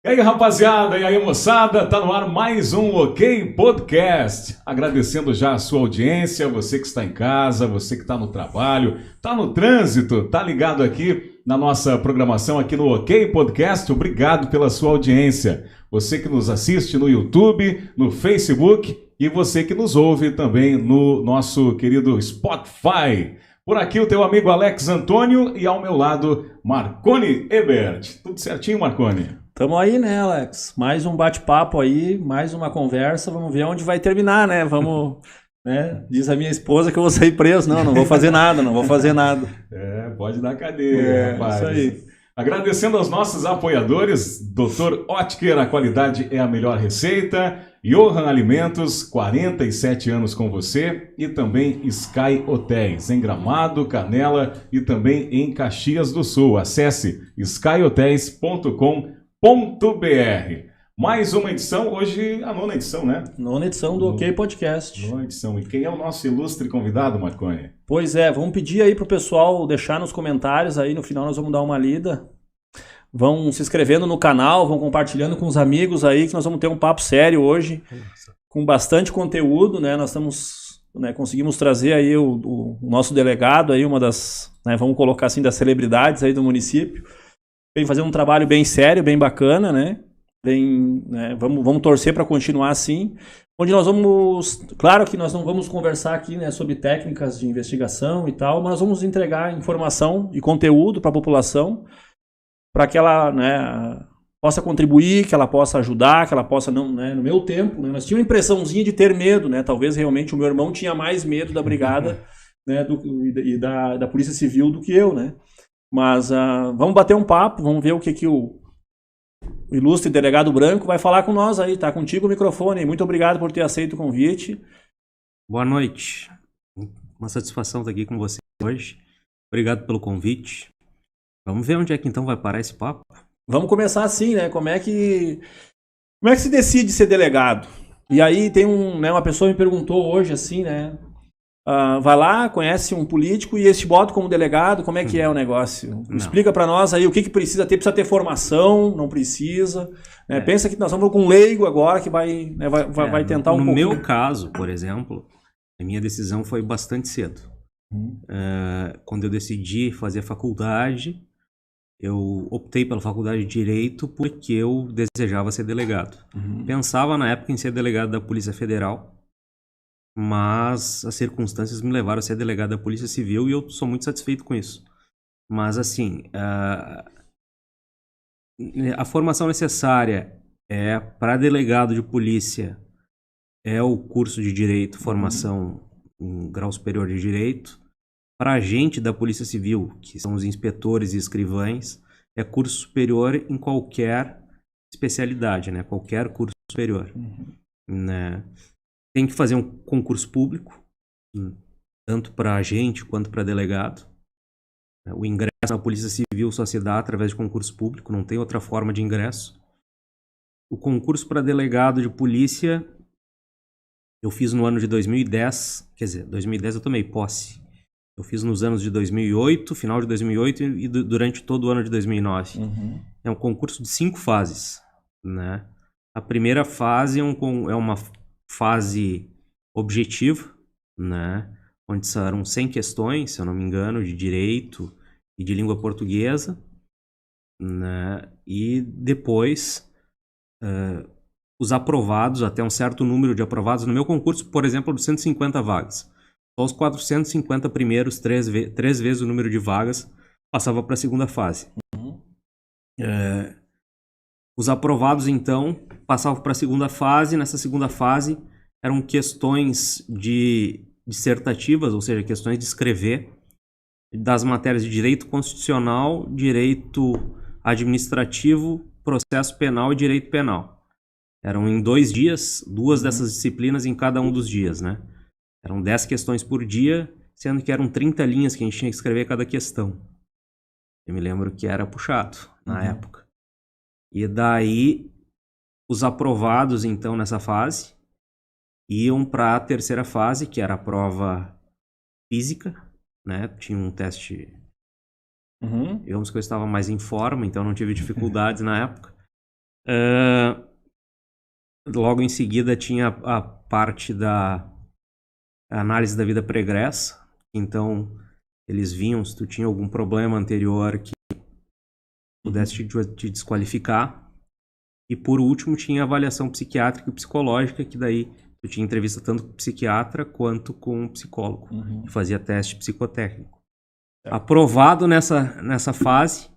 E aí, rapaziada, e aí, moçada, tá no ar mais um OK Podcast. Agradecendo já a sua audiência, você que está em casa, você que está no trabalho, está no trânsito, tá ligado aqui na nossa programação aqui no OK Podcast. Obrigado pela sua audiência. Você que nos assiste no YouTube, no Facebook e você que nos ouve também no nosso querido Spotify. Por aqui o teu amigo Alex Antônio e ao meu lado Marconi Ebert. Tudo certinho, Marconi? Tamo aí, né, Alex? Mais um bate-papo aí, mais uma conversa. Vamos ver onde vai terminar, né? Vamos, né? Diz a minha esposa que eu vou sair preso. Não vou fazer nada, não vou fazer nada. Pode dar cadeia, rapaz. Isso aí. Agradecendo aos nossos apoiadores, Dr. Oetker, a qualidade é a melhor receita, Johan Alimentos, 47 anos com você, e também Sky Hotéis, em Gramado, Canela e também em Caxias do Sul. Acesse skyhotels.com.br. Mais uma edição, hoje a nona edição, né? Nona edição do OK Podcast. Nona edição. E quem é o nosso ilustre convidado, Marconi? Pois é, vamos pedir aí pro pessoal deixar nos comentários aí, no final nós vamos dar uma lida. Vão se inscrevendo no canal, vão compartilhando com os amigos aí, que nós vamos ter um papo sério hoje, com bastante conteúdo, né? Nós estamos, né, conseguimos trazer aí o nosso delegado aí, uma das, né, vamos colocar assim, das celebridades aí do município. Vem fazer um trabalho bem sério, bem bacana, né? Né, vamos torcer para continuar assim. Onde nós vamos, claro que nós não vamos conversar aqui, né, sobre técnicas de investigação e tal, mas nós vamos entregar informação e conteúdo para a população, para que ela, né, possa contribuir, que ela possa ajudar, que ela possa, não, né, no meu tempo, né, nós tínhamos uma impressãozinha de ter medo, né? Talvez realmente o meu irmão tinha mais medo da brigada, né, e da Polícia Civil do que eu, né? Mas vamos bater um papo, vamos ver o que o ilustre delegado Branco vai falar com nós aí. Tá contigo o microfone. Muito obrigado por ter aceito o convite. Boa noite. Uma satisfação estar aqui com você hoje. Obrigado pelo convite. Vamos ver onde é que então vai parar esse papo. Vamos começar assim, né? Como é que se decide ser delegado? E aí tem uma pessoa me perguntou hoje assim, né? Vai lá, conhece um político e esse bota como delegado, como é que é o negócio? Explica para nós aí o que precisa ter. Precisa ter formação, não precisa. Né? Pensa que nós estamos com um leigo agora que vai, né, vai tentar um pouco. No meu caso, por exemplo, a minha decisão foi bastante cedo. Quando eu decidi fazer faculdade, eu optei pela faculdade de Direito porque eu desejava ser delegado. Pensava na época em ser delegado da Polícia Federal, mas as circunstâncias me levaram a ser delegado da Polícia Civil e eu sou muito satisfeito com isso. Mas assim, a formação necessária para delegado de polícia é o curso de Direito, formação em grau superior de Direito. Para agente da Polícia Civil, que são os inspetores e escrivães, é curso superior em qualquer especialidade, né? Qualquer curso superior. Né? Tem que fazer um concurso público, tanto para agente quanto para delegado. O ingresso na Polícia Civil só se dá através de concurso público, não tem outra forma de ingresso. O concurso para delegado de polícia eu fiz no ano de 2010, quer dizer, 2010 eu tomei posse. Eu fiz nos anos de 2008, final de 2008 e durante todo o ano de 2009. É um concurso de 5 fases, né? A primeira fase é uma fase objetiva, né? Onde serão 100 questões, se eu não me engano, de direito e de língua portuguesa, né? E depois os aprovados, até um certo número de aprovados. No meu concurso, por exemplo, de 150 vagas. Só os 450 primeiros, 3 vezes o número de vagas, passava para a segunda fase. Os aprovados, então, passavam para a segunda fase. Nessa segunda fase, eram questões dissertativas, ou seja, questões de escrever, das matérias de direito constitucional, direito administrativo, processo penal e direito penal. Eram em 2 dias, 2 dessas disciplinas em cada um dos dias, né? Eram 10 questões por dia, sendo que eram 30 linhas que a gente tinha que escrever cada questão. Eu me lembro que era puxado na época. E daí, os aprovados, então, nessa fase, iam para a terceira fase, que era a prova física, né? Tinha um teste... Digamos que eu estava mais em forma, então não tive dificuldades na época. Logo em seguida tinha a parte da análise da vida pregressa. Então, eles viam se tu tinha algum problema anterior que pudesse te desqualificar. E por último tinha a avaliação psiquiátrica e psicológica, que daí tu tinha entrevista tanto com o psiquiatra quanto com o psicólogo. Que fazia teste psicotécnico. Aprovado nessa fase.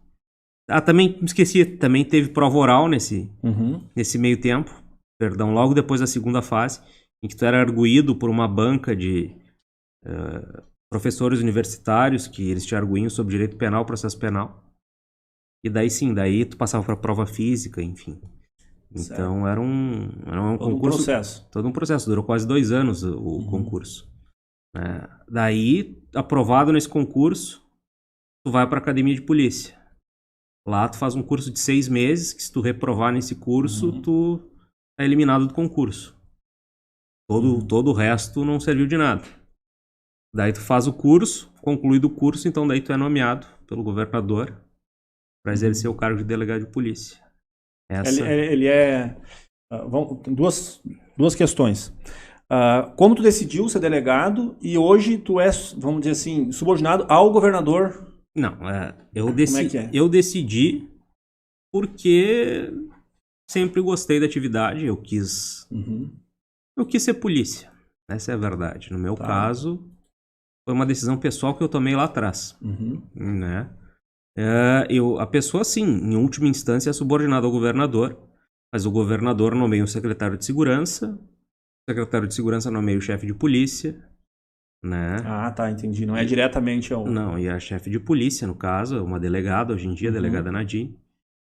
Também me esqueci, também teve prova oral nesse meio tempo. Perdão, logo depois da segunda fase, em que tu era arguído por uma banca de professores universitários, que eles te arguíam sobre direito penal, processo penal. E daí sim, daí tu passava para prova física, enfim. Então era um concurso. Todo um processo. Durou quase 2 anos o concurso. Daí, aprovado nesse concurso, tu vai para a academia de polícia. Lá tu faz um curso de 6 meses, que se tu reprovar nesse curso, tu é eliminado do concurso. Todo o resto não serviu de nada. Daí tu faz o curso, concluído o curso, então daí tu é nomeado pelo governador para exercer o cargo de delegado de polícia. Ele é... duas questões. Como tu decidiu ser delegado e hoje tu és, vamos dizer assim, subordinado ao governador? Não, eu decidi porque sempre gostei da atividade, eu quis ser polícia, essa é a verdade. No meu caso, foi uma decisão pessoal que eu tomei lá atrás, né? A pessoa, sim, em última instância é subordinada ao governador, mas o governador nomeia o secretário de segurança, o secretário de segurança nomeia o chefe de polícia, né? Entendi. Não é diretamente ao... Não, e a chefe de polícia, no caso, uma delegada, hoje em dia, a delegada Nadine,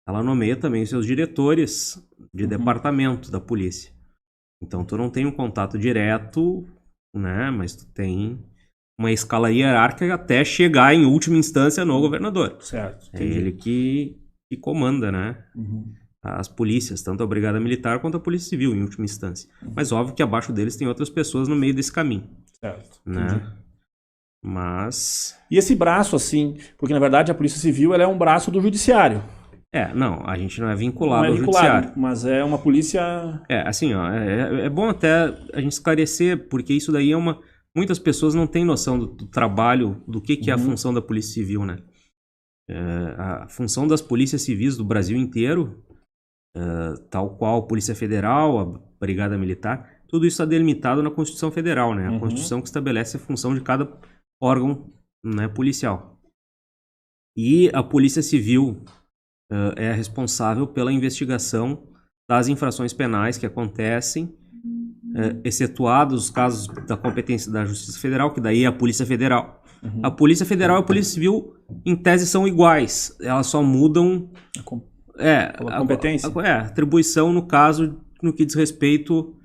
ela nomeia também os seus diretores de departamento da polícia. Então, tu não tem um contato direto, né? Mas tu tem uma escala hierárquica até chegar, em última instância, no governador. Certo. É ele que comanda, né? As polícias, tanto a Brigada Militar quanto a Polícia Civil, em última instância. Mas óbvio que abaixo deles tem outras pessoas no meio desse caminho. Certo. Né? Mas... E esse braço, assim, porque na verdade a Polícia Civil ela é um braço do Judiciário. Não, a gente não é vinculado ao Judiciário. Mas é uma polícia... Assim, é bom até a gente esclarecer, porque isso daí é uma... Muitas pessoas não têm noção do trabalho, do que é a função da Polícia Civil, né? A função das polícias civis do Brasil inteiro, tal qual a Polícia Federal, a Brigada Militar, tudo isso está delimitado na Constituição Federal, né? A Constituição que estabelece a função de cada órgão, né, policial. E a Polícia Civil é responsável pela investigação das infrações penais que acontecem, excetuados os casos da competência da Justiça Federal, que daí é a Polícia Federal. A Polícia Federal e a Polícia Civil, em tese, são iguais. Elas só mudam... a competência? A atribuição, no caso, no que diz respeito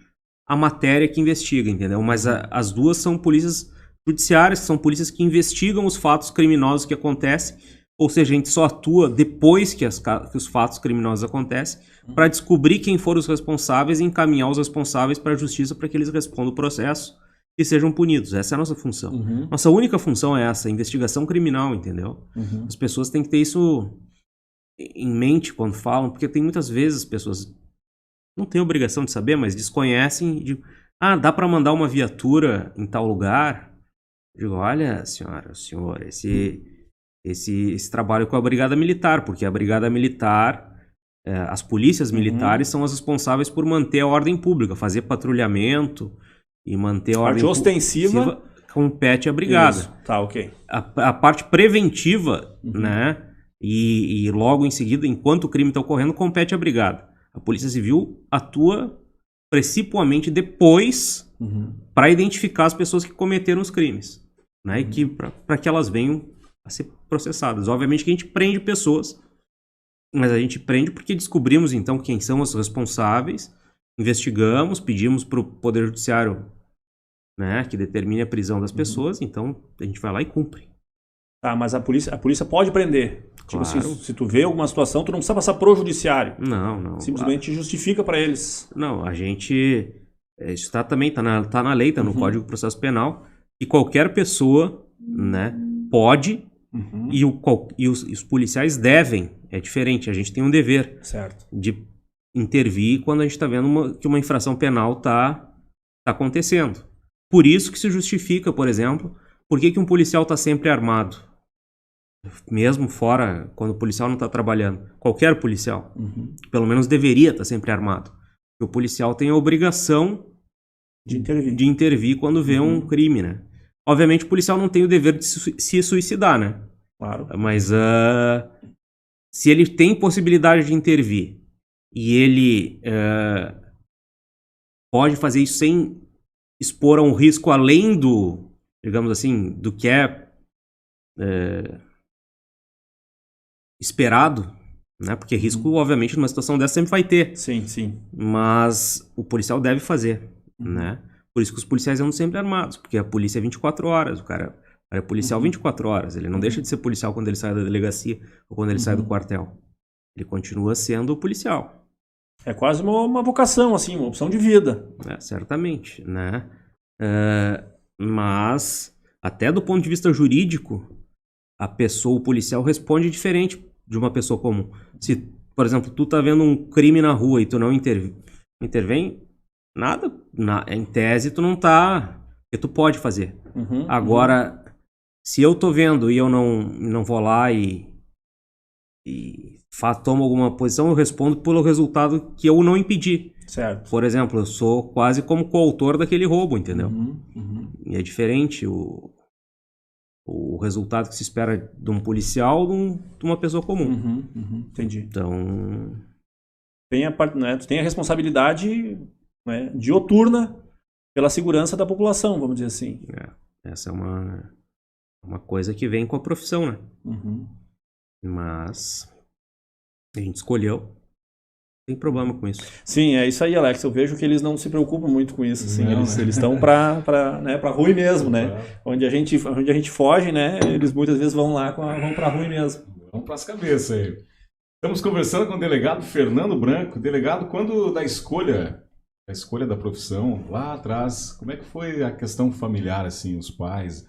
à matéria que investiga, entendeu? Mas as duas são polícias judiciárias, que são polícias que investigam os fatos criminosos que acontecem, ou seja, a gente só atua depois que os fatos criminosos acontecem, para descobrir quem foram os responsáveis e encaminhar os responsáveis para a justiça para que eles respondam o processo e sejam punidos. Essa é a nossa função. Nossa única função é essa, investigação criminal, entendeu? As pessoas têm que ter isso em mente quando falam, porque tem muitas vezes pessoas não têm obrigação de saber, mas desconhecem dá para mandar uma viatura em tal lugar. Eu digo, olha, senhor, esse trabalho com a Brigada Militar, porque a Brigada Militar, as polícias militares são as responsáveis por manter a ordem pública, fazer patrulhamento e manter a ordem ostensiva compete à Brigada. Isso. Tá, ok. A parte preventiva, né? E logo em seguida, enquanto o crime está ocorrendo, compete à Brigada. A Polícia Civil atua precipuamente depois para identificar as pessoas que cometeram os crimes, né? E para que elas venham a ser processadas. Obviamente que a gente prende pessoas, mas a gente prende porque descobrimos então quem são os responsáveis, investigamos, pedimos para o Poder Judiciário, né, que determine a prisão das pessoas, então a gente vai lá e cumpre. Tá, mas a polícia pode prender. Claro. Tipo assim, se tu vê alguma situação, tu não precisa passar pro judiciário. Não. Simplesmente justifica para eles. Não, a gente... Isso tá na lei, tá no Código de Processo Penal, que qualquer pessoa, né, pode, e os policiais devem, é diferente, a gente tem um dever certo. de intervir quando a gente está vendo que uma infração penal está acontecendo. Por isso que se justifica, por exemplo, por que um policial está sempre armado. Mesmo fora, quando o policial não está trabalhando. Qualquer policial. Pelo menos deveria estar sempre armado. Porque o policial tem a obrigação de intervir quando vê um crime, né? Obviamente o policial não tem o dever de se suicidar, né? Claro. Mas se ele tem possibilidade de intervir e ele pode fazer isso sem expor a um risco além do, digamos assim, do que é esperado, né? Porque risco, obviamente, numa situação dessa sempre vai ter. Sim, sim. Mas o policial deve fazer, né? Por isso que os policiais andam sempre armados, porque a polícia é 24 horas, o cara é policial 24 horas, ele não deixa de ser policial quando ele sai da delegacia ou quando ele sai do quartel. Ele continua sendo policial. É quase uma vocação, assim, uma opção de vida. Certamente, né? Mas, até do ponto de vista jurídico, a pessoa, o policial, responde diferente de uma pessoa comum. Se, por exemplo, tu tá vendo um crime na rua e tu não intervém, nada, em tese tu não tá, porque tu pode fazer. Agora, se eu tô vendo e eu não vou lá e tomo alguma posição, eu respondo pelo resultado que eu não impedi. Certo. Por exemplo, eu sou quase como coautor daquele roubo, entendeu? E é diferente o resultado que se espera de um policial de uma pessoa comum. Entendi. Então... Tu tem a responsabilidade, né, dioturna pela segurança da população, vamos dizer assim. Essa é uma coisa que vem com a profissão, né? Mas a gente escolheu. Não tem problema com isso. Sim, é isso aí, Alex. Eu vejo que eles não se preocupam muito com isso. Assim, eles estão pra ruim mesmo, né? Onde a gente foge, né? Eles muitas vezes vão pra ruim mesmo. Vamos pras cabeças aí. Estamos conversando com o delegado Fernando Branco. Delegado, quando da escolha da profissão, lá atrás, como é que foi a questão familiar, assim, os pais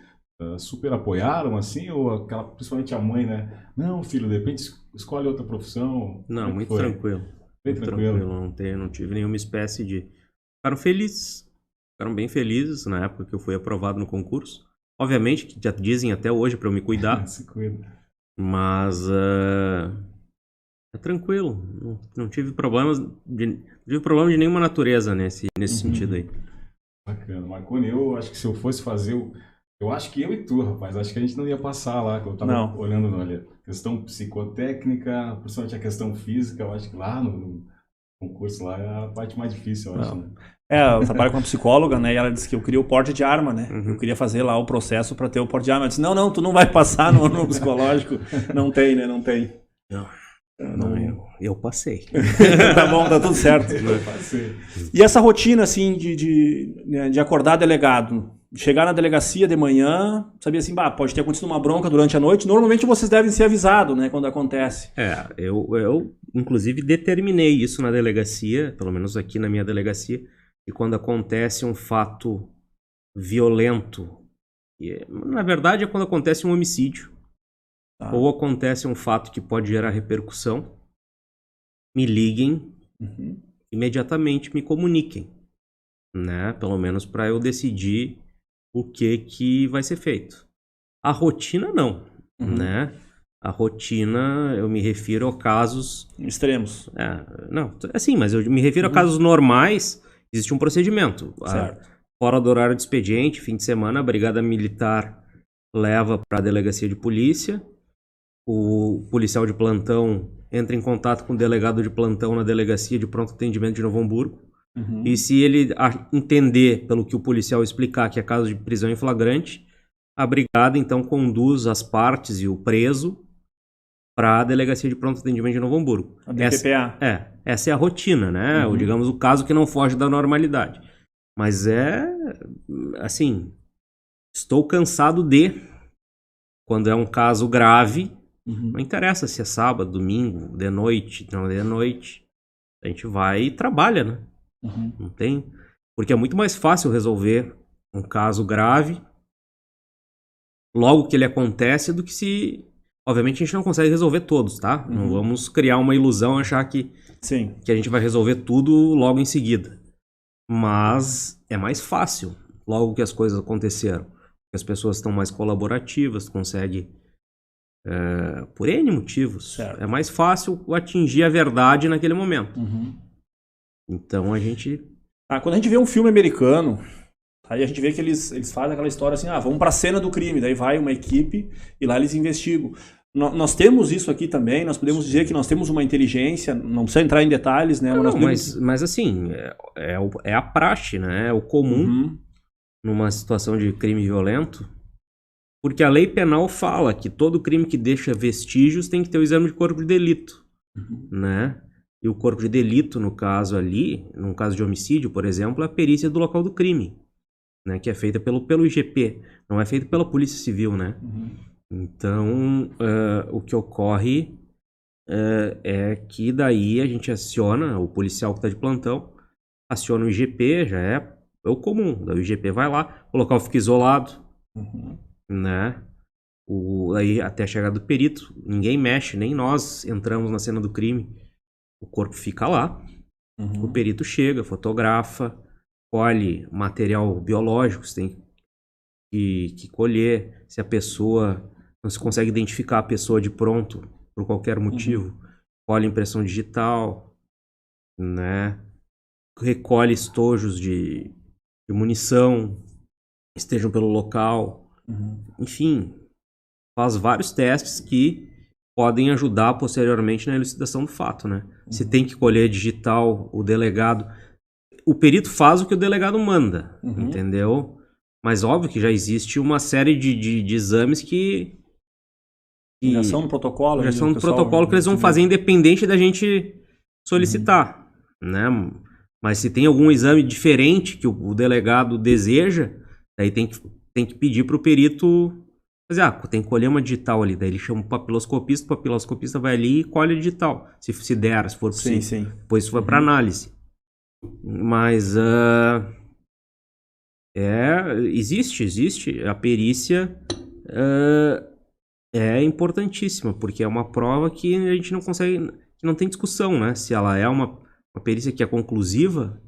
super apoiaram, assim, ou principalmente a mãe, né? Não, filho, de repente escolhe outra profissão. Não, muito tranquilo. Bem tranquilo. Não tive nenhuma espécie de... Ficaram bem felizes na época que eu fui aprovado no concurso. Obviamente, que já dizem até hoje para eu me cuidar. Se cuida. Mas é tranquilo. Não tive problemas de nenhuma natureza nesse sentido aí. Bacana. Marconi, eu acho que se eu fosse fazer... Eu acho que eu e tu, rapaz, acho que a gente não ia passar lá, que eu tava olhando, olha, questão psicotécnica, principalmente a questão física, eu acho que lá no concurso lá é a parte mais difícil, eu acho, né? Eu trabalho com uma psicóloga, né, e ela disse que eu queria o porte de arma, né, eu queria fazer lá o processo para ter o porte de arma. Eu disse, não, tu não vai passar no psicológico, não tem, né, não tem. Eu passei. Tá bom, tá tudo certo. Eu passei. E essa rotina, assim, de acordar delegado, chegar na delegacia de manhã, sabia assim, pode ter acontecido uma bronca durante a noite, normalmente vocês devem ser avisados, né, quando acontece. Eu inclusive determinei isso na delegacia, pelo menos aqui na minha delegacia, e quando acontece um fato violento, na verdade é quando acontece um homicídio, ou acontece um fato que pode gerar repercussão, me liguem, imediatamente me comuniquem, né, pelo menos para eu decidir o que vai ser feito. A rotina não, né? A rotina, eu me refiro a casos... extremos. Não, assim, mas eu me refiro a casos normais, existe um procedimento. Certo. Fora do horário de expediente, fim de semana, a Brigada Militar leva para a delegacia de polícia, o policial de plantão entra em contato com o delegado de plantão na delegacia de pronto atendimento de Novo Hamburgo. E se ele entender, pelo que o policial explicar, que é caso de prisão em flagrante, a brigada então conduz as partes e o preso para a delegacia de pronto atendimento de Novo Hamburgo. A DPPA. Essa é a rotina, né? Ou, digamos, o caso que não foge da normalidade. Mas assim, estou cansado quando é um caso grave, não interessa se é sábado, domingo, de noite, não é de noite, a gente vai e trabalha, né? Não tem? Porque é muito mais fácil resolver um caso grave logo que ele acontece do que se Obviamente a gente não consegue resolver todos, tá? Não vamos criar uma ilusão e achar que Sim. a gente vai resolver tudo logo em seguida. Mas é mais fácil logo que as coisas aconteceram. As pessoas estão mais colaborativas, conseguem, por N motivos. Certo. É mais fácil atingir a verdade naquele momento. Então a gente... Quando a gente vê um filme americano, aí a gente vê que eles fazem aquela história assim, vamos pra cena do crime, daí vai uma equipe e lá eles investigam. Nós temos isso aqui também, nós podemos dizer que nós temos uma inteligência, não precisa entrar em detalhes, né? Mas assim, é a praxe, né? É o comum numa situação de crime violento, porque a lei penal fala que todo crime que deixa vestígios tem que ter o exame de corpo de delito, né? E o corpo de delito, no caso ali, no caso de homicídio, por exemplo, é a perícia do local do crime, né? Que é feita pelo IGP, não é feita pela Polícia Civil, né? Então, o que ocorre é que daí a gente aciona, o policial que está de plantão, aciona o IGP, já é o comum. Daí o IGP vai lá, o local fica isolado, né? Aí até a chegada do perito, ninguém mexe, nem nós entramos na cena do crime. O corpo fica lá, o perito chega, fotografa, colhe material biológico, você tem que colher, se a pessoa... Não se consegue identificar a pessoa de pronto, por qualquer motivo. Colhe impressão digital, né? Recolhe estojos de munição, estejam pelo local. Enfim, faz vários testes que podem ajudar posteriormente na elucidação do fato, né? Se tem que colher digital, o delegado... O perito faz o que o delegado manda, entendeu? Mas óbvio que já existe uma série de exames que... Já são no protocolo. Já são no protocolo que eles vão fazer independente da gente solicitar, né? Mas se tem algum exame diferente que o delegado deseja, aí tem que pedir para o perito fazer, tem que colher uma digital ali. Daí ele chama o papiloscopista vai ali e colhe a digital, se for possível. Sim. Depois isso vai para análise. Mas existe a perícia... é importantíssima, porque é uma prova que a gente não consegue, que não tem discussão, né? Se ela é uma perícia que é conclusiva,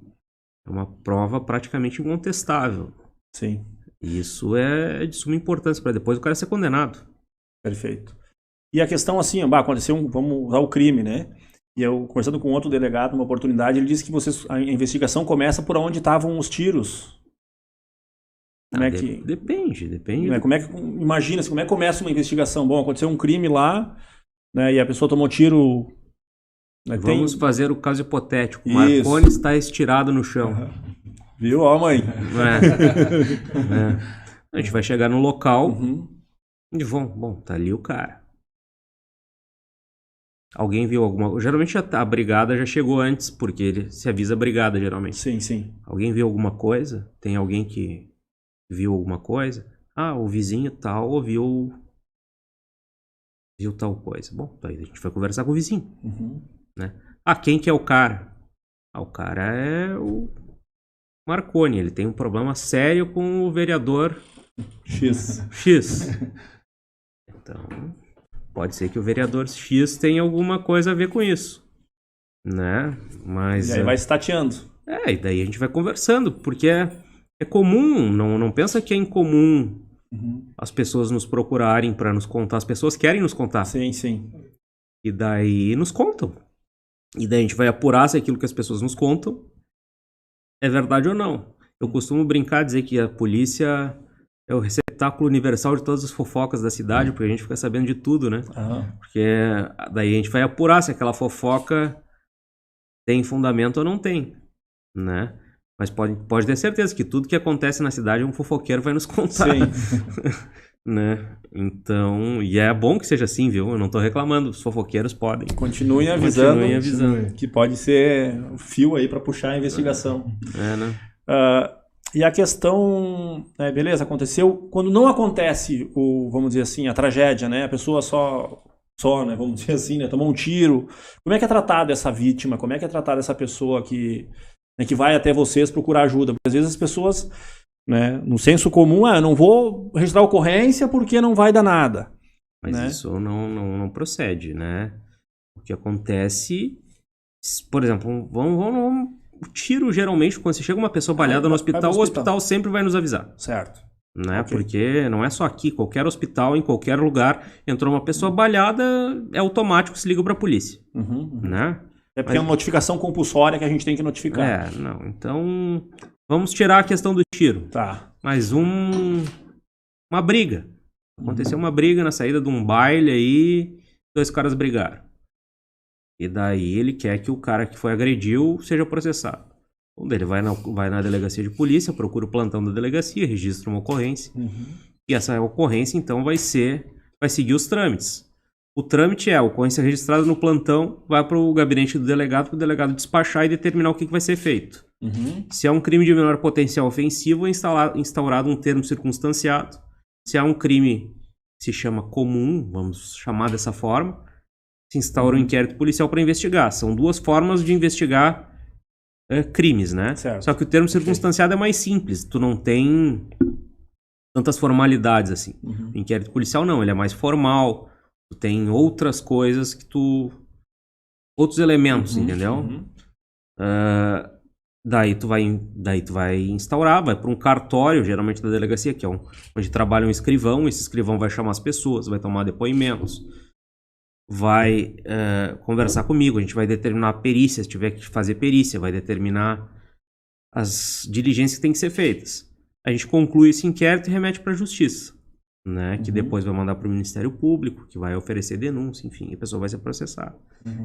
é uma prova praticamente incontestável. Sim. E isso é de suma importância para depois o cara ser condenado. Perfeito. E a questão assim, aconteceu vamos usar o crime, né? E eu, conversando com outro delegado, numa oportunidade, ele disse que a investigação começa por onde estavam os tiros. Como é que... Depende. Né? Imagina-se, como é que começa uma investigação? Bom, aconteceu um crime lá, né, e a pessoa tomou tiro... Né, Vamos fazer o caso hipotético. O Marconi está estirado no chão. Viu? Ó, mãe. A gente vai chegar no local e tá ali o cara. Alguém viu alguma coisa? Geralmente a brigada já chegou antes, porque ele se avisa a brigada, geralmente. Sim. Alguém viu alguma coisa? Tem alguém que viu alguma coisa? O vizinho tal ouviu tal coisa. Bom, aí a gente vai conversar com o vizinho. Né? Quem que é o cara? O cara é o Marconi. Ele tem um problema sério com o vereador X. Então, pode ser que o vereador X tenha alguma coisa a ver com isso. Né? Mas, e aí vai se tateando. E daí a gente vai conversando, porque é comum, não pensa que é incomum as pessoas nos procurarem para nos contar. As pessoas querem nos contar. Sim. E daí nos contam. E daí a gente vai apurar se aquilo que as pessoas nos contam é verdade ou não. Eu costumo brincar, dizer que a polícia é o receptáculo universal de todas as fofocas da cidade, porque a gente fica sabendo de tudo, né? Porque daí a gente vai apurar se aquela fofoca tem fundamento ou não tem, né? Mas pode ter certeza que tudo que acontece na cidade um fofoqueiro vai nos contar. Sim. Né? Então, e é bom que seja assim, viu? Eu não tô reclamando, os fofoqueiros podem. Continuem avisando que pode ser o fio aí para puxar a investigação. Né? E a questão, beleza, aconteceu. Quando não acontece vamos dizer assim, a tragédia, né? A pessoa só, né? Vamos dizer assim, né? Tomou um tiro. Como é que é tratada essa vítima? Como é que é tratada essa pessoa que vai até vocês procurar ajuda? Porque às vezes as pessoas, né, no senso comum, eu não vou registrar ocorrência porque não vai dar nada. Mas né? isso não procede, né? O que acontece, por exemplo, o tiro geralmente, quando você chega uma pessoa baleada no hospital, o hospital sempre vai nos avisar. Certo. Né? Ok. Porque não é só aqui, qualquer hospital, em qualquer lugar, entrou uma pessoa baleada, é automático, se liga pra polícia. Né? É porque é uma notificação compulsória que a gente tem que notificar. Não. Então, vamos tirar a questão do tiro. Tá. Mas uma briga. Aconteceu uma briga na saída de um baile aí, 2 caras brigaram. E daí ele quer que o cara que foi agrediu seja processado. Então ele vai na delegacia de polícia, procura o plantão da delegacia, registra uma ocorrência. E essa ocorrência, então, vai seguir os trâmites. O trâmite é a ocorrência registrada no plantão, vai para o gabinete do delegado, para o delegado despachar e determinar o que vai ser feito. Se é um crime de menor potencial ofensivo, é instaurado um termo circunstanciado. Se é um crime que se chama comum, vamos chamar dessa forma, se instaura um inquérito policial para investigar. São 2 formas de investigar crimes, né? Certo. Só que o termo circunstanciado é mais simples. Tu não tem tantas formalidades assim. O inquérito policial não, ele é mais formal. Tu tem outras coisas que outros elementos, entendeu? Daí tu vai instaurar, vai para um cartório, geralmente da delegacia, que é onde trabalha um escrivão. Esse escrivão vai chamar as pessoas, vai tomar depoimentos, vai conversar comigo, a gente vai determinar a perícia, se tiver que fazer perícia, vai determinar as diligências que têm que ser feitas. A gente conclui esse inquérito e remete para a justiça, né? Que depois vai mandar para o Ministério Público, que vai oferecer denúncia, enfim, a pessoa vai ser processada.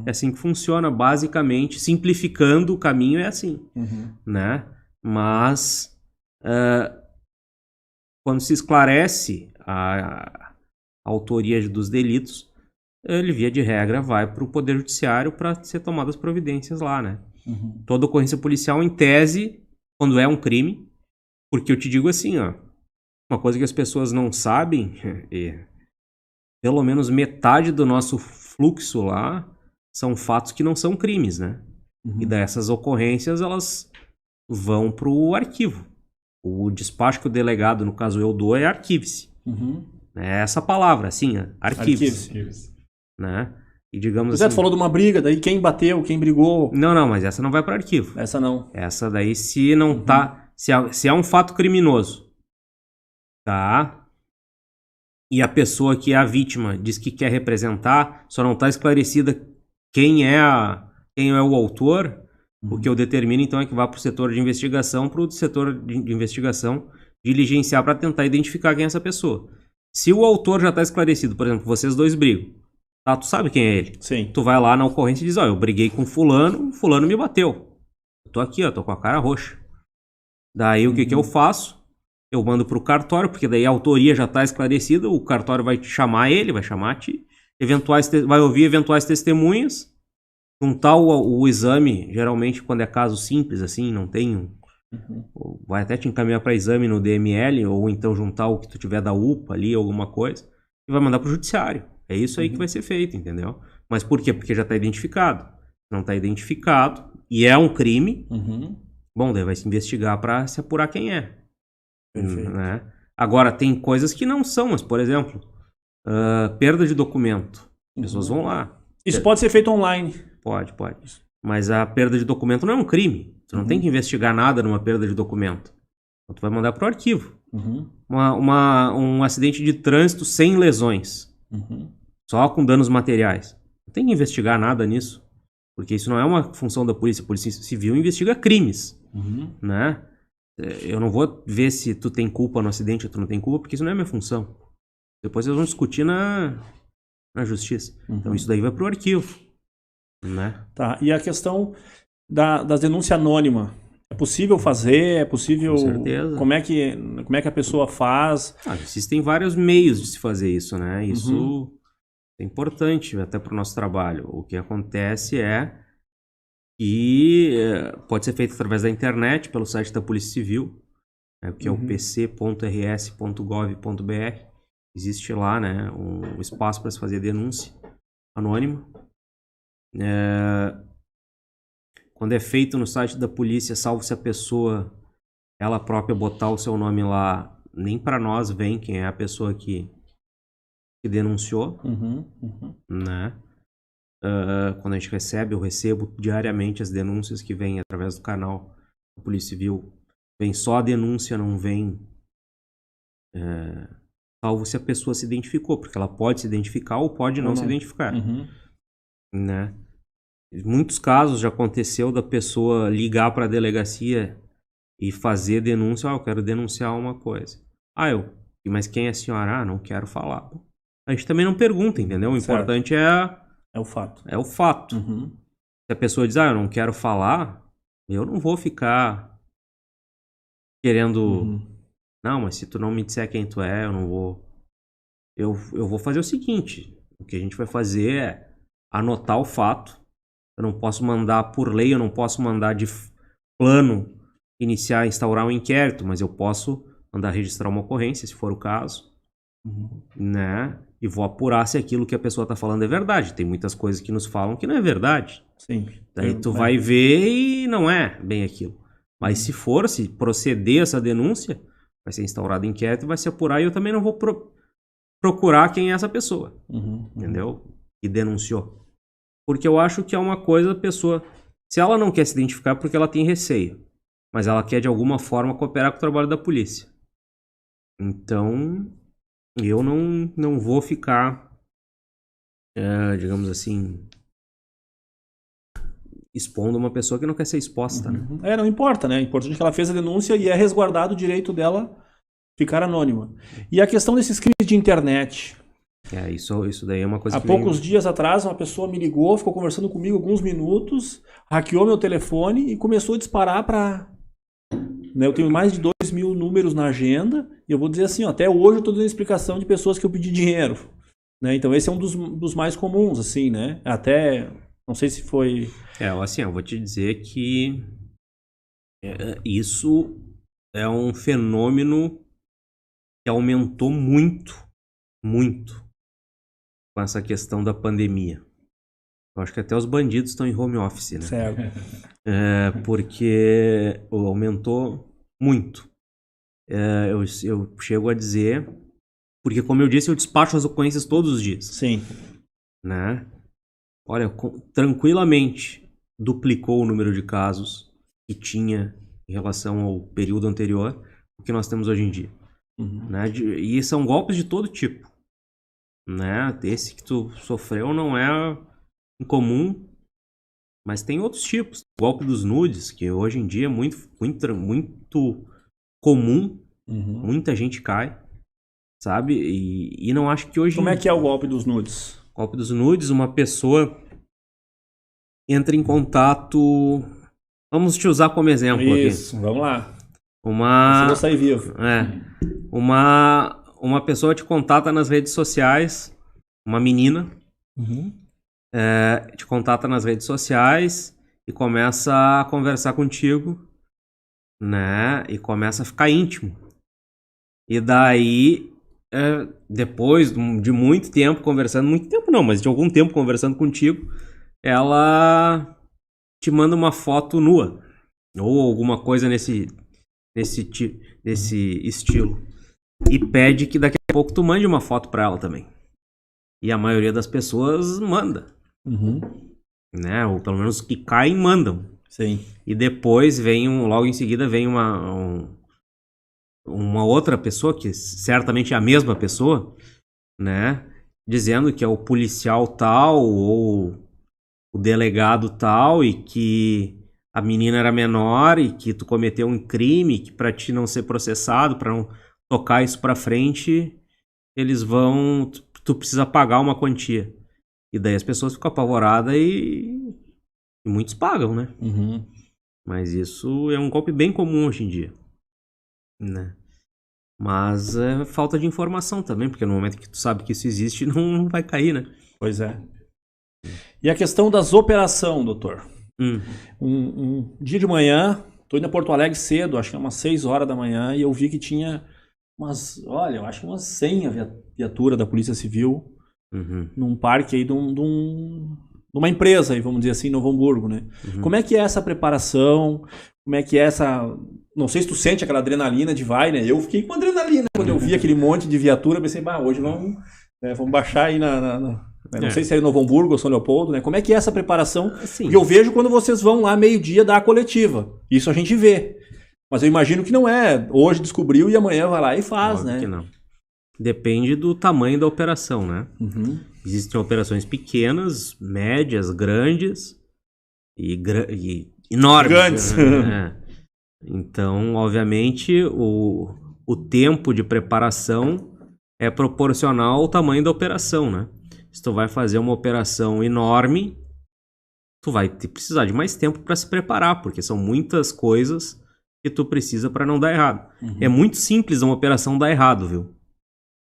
É assim que funciona, basicamente, simplificando o caminho é assim, né? Mas quando se esclarece a autoria dos delitos, ele, via de regra, vai para o Poder Judiciário para ser tomadas providências lá, né? Toda ocorrência policial, em tese, quando é um crime, porque eu te digo assim, ó, uma coisa que as pessoas não sabem, pelo menos metade do nosso fluxo lá são fatos que não são crimes, né? E dessas ocorrências, elas vão para o arquivo. O despacho que o delegado, no caso eu dou, é arquive-se. É essa palavra, assim, arquive-se. Né? E digamos José, assim, tu falou de uma briga, daí quem bateu, quem brigou. Não, mas essa não vai para arquivo. Essa não. Essa daí, se não tá... Se é um fato criminoso, tá? E a pessoa que é a vítima diz que quer representar, só não tá esclarecida quem é o autor, o que eu determino, então, é que vá para o setor de investigação, para o setor de investigação diligenciar para tentar identificar quem é essa pessoa. Se o autor já tá esclarecido, por exemplo, vocês 2 brigam, tá? Tu sabe quem é ele. Sim. Tu vai lá na ocorrência e diz, eu briguei com fulano me bateu. Eu tô aqui, tô com a cara roxa. Daí o que eu faço? Eu mando pro cartório, porque daí a autoria já tá esclarecida, o cartório vai te chamar ele, vai chamar a ti, vai ouvir eventuais testemunhas, juntar o exame, geralmente quando é caso simples, assim, não tem vai até te encaminhar para exame no DML, ou então juntar o que tu tiver da UPA ali, alguma coisa, e vai mandar pro judiciário. É isso aí que vai ser feito, entendeu? Mas por quê? Porque já tá identificado. Não tá identificado, e é um crime, bom, daí vai se investigar para se apurar quem é. Perfeito. Né? Agora, tem coisas que não são, mas, por exemplo, perda de documento. As pessoas vão lá. Isso pode ser feito online. Pode. Mas a perda de documento não é um crime. Tu não tem que investigar nada numa perda de documento. Então, tu vai mandar pro arquivo. Um acidente de trânsito sem lesões. Só com danos materiais. Não tem que investigar nada nisso. Porque isso não é uma função da polícia. A polícia civil investiga crimes. Né? Eu não vou ver se tu tem culpa no acidente ou tu não tem culpa, porque isso não é minha função. Depois eles vão discutir na justiça. Então isso daí vai pro arquivo. Né? Tá. E a questão das denúncias anônimas. É possível fazer? É possível... Com certeza. Como é que a pessoa faz? Existem vários meios de se fazer isso, né? Isso é importante até para o nosso trabalho. O que acontece é que pode ser feito através da internet, pelo site da Polícia Civil, que é o pc.rs.gov.br. Existe lá, né, um espaço para se fazer denúncia anônima. Quando é feito no site da polícia, salvo se a pessoa ela própria botar o seu nome lá, nem para nós vem quem é a pessoa que que denunciou, Uhum. né? Quando a gente recebe, eu recebo diariamente as denúncias que vêm através do canal da Polícia Civil. Vem só a denúncia, não vem salvo se a pessoa se identificou, porque ela pode se identificar ou pode não se identificar, Uhum. né? Em muitos casos já aconteceu da pessoa ligar para a delegacia e fazer denúncia, eu quero denunciar uma coisa. Mas quem é a senhora? Não quero falar. A gente também não pergunta, entendeu? O Certo. importante É o fato. é o fato. Uhum. Se a pessoa diz, eu não quero falar, eu não vou ficar querendo... Uhum. Não, mas se tu não me disser quem tu é, eu não vou... Eu vou fazer o seguinte, o que a gente vai fazer é anotar o fato. Eu não posso mandar, por lei, eu não posso mandar de plano instaurar um inquérito, mas eu posso mandar registrar uma ocorrência, se for o caso, né? E vou apurar se aquilo que a pessoa está falando é verdade. Tem muitas coisas que nos falam que não é verdade. Sim. Daí tu vai ver e não é bem aquilo. Mas se proceder essa denúncia, vai ser instaurado inquérito, vai se apurar e eu também não vou procurar quem é essa pessoa, entendeu? Que denunciou. Porque eu acho que é uma coisa, a pessoa, se ela não quer se identificar porque ela tem receio, mas ela quer de alguma forma cooperar com o trabalho da polícia. Então, eu não vou ficar, digamos assim, expondo uma pessoa que não quer ser exposta, né? Não importa, né? É importante que ela fez a denúncia e é resguardado o direito dela ficar anônima. E a questão desses crimes de internet. Isso daí é uma coisa Há poucos dias atrás, uma pessoa me ligou, ficou conversando comigo alguns minutos, hackeou meu telefone e começou a disparar para... Eu tenho mais de 2.000 números na agenda e eu vou dizer assim, até hoje eu estou dando explicação de pessoas que eu pedi dinheiro. Né? Então esse é um dos mais comuns, assim, né? Até, não sei se foi... assim, eu vou te dizer que isso é um fenômeno que aumentou muito com essa questão da pandemia. Eu acho que até os bandidos estão em home office, né? Certo. Porque aumentou muito. Eu chego a dizer... Porque, como eu disse, eu despacho as ocorrências todos os dias. Sim. Né? Olha, tranquilamente duplicou o número de casos que tinha em relação ao período anterior, o que nós temos hoje em dia. Né? E são golpes de todo tipo. Né? Esse que tu sofreu não é incomum, mas tem outros tipos. O golpe dos nudes, que hoje em dia é muito comum, muita gente cai, sabe? E não acho que hoje... Como é que é o golpe dos nudes? O golpe dos nudes, uma pessoa entra em contato... Vamos te usar como exemplo aqui. Isso, vamos lá. Você vai sair vivo. Uma pessoa te contata nas redes sociais, uma menina, te contata nas redes sociais e começa a conversar contigo, né? E começa a ficar íntimo. E daí, depois de muito tempo conversando, muito tempo não, mas de algum tempo conversando contigo, ela te manda uma foto nua ou alguma coisa nesse estilo. E pede que daqui a pouco tu mande uma foto pra ela também. E a maioria das pessoas manda. Né? Ou pelo menos que caem, mandam. Sim. E depois logo em seguida vem uma outra pessoa, que certamente é a mesma pessoa, né? Dizendo que é o policial tal ou o delegado tal e que a menina era menor e que tu cometeu um crime, que pra ti não ser processado, pra não tocar isso pra frente, eles vão... Tu precisa pagar uma quantia. E daí as pessoas ficam apavoradas e muitos pagam, né? Mas isso é um golpe bem comum hoje em dia. Né? Mas é falta de informação também, porque no momento que tu sabe que isso existe, não vai cair, né? Pois é. E a questão das operações, doutor? Um dia de manhã, tô indo a Porto Alegre cedo, acho que é umas 6 horas da manhã, e eu vi que tinha eu acho que umas 100 viaturas da Polícia Civil num parque aí de uma empresa, aí, vamos dizer assim, em Novo Hamburgo, né? Como é que é essa preparação? Como é que é essa... Não sei se tu sente aquela adrenalina de vai, né? Eu fiquei com adrenalina quando eu vi aquele monte de viatura, pensei, hoje Vamos baixar aí não sei se é em Novo Hamburgo ou São Leopoldo, né? Como é que é essa preparação? Assim, E eu vejo quando vocês vão lá meio-dia dar a coletiva. Isso a gente vê. Mas eu imagino que não é hoje descobriu e amanhã vai lá e faz, óbvio né? que não. Depende do tamanho da operação, né? Uhum. Existem operações pequenas, médias, grandes e enormes. Gigantes. Né? Então, obviamente, o tempo de preparação é proporcional ao tamanho da operação, né? Se tu vai fazer uma operação enorme, tu vai precisar de mais tempo para se preparar, porque são muitas coisas que tu precisa para não dar errado. Uhum. É muito simples uma operação dar errado, viu?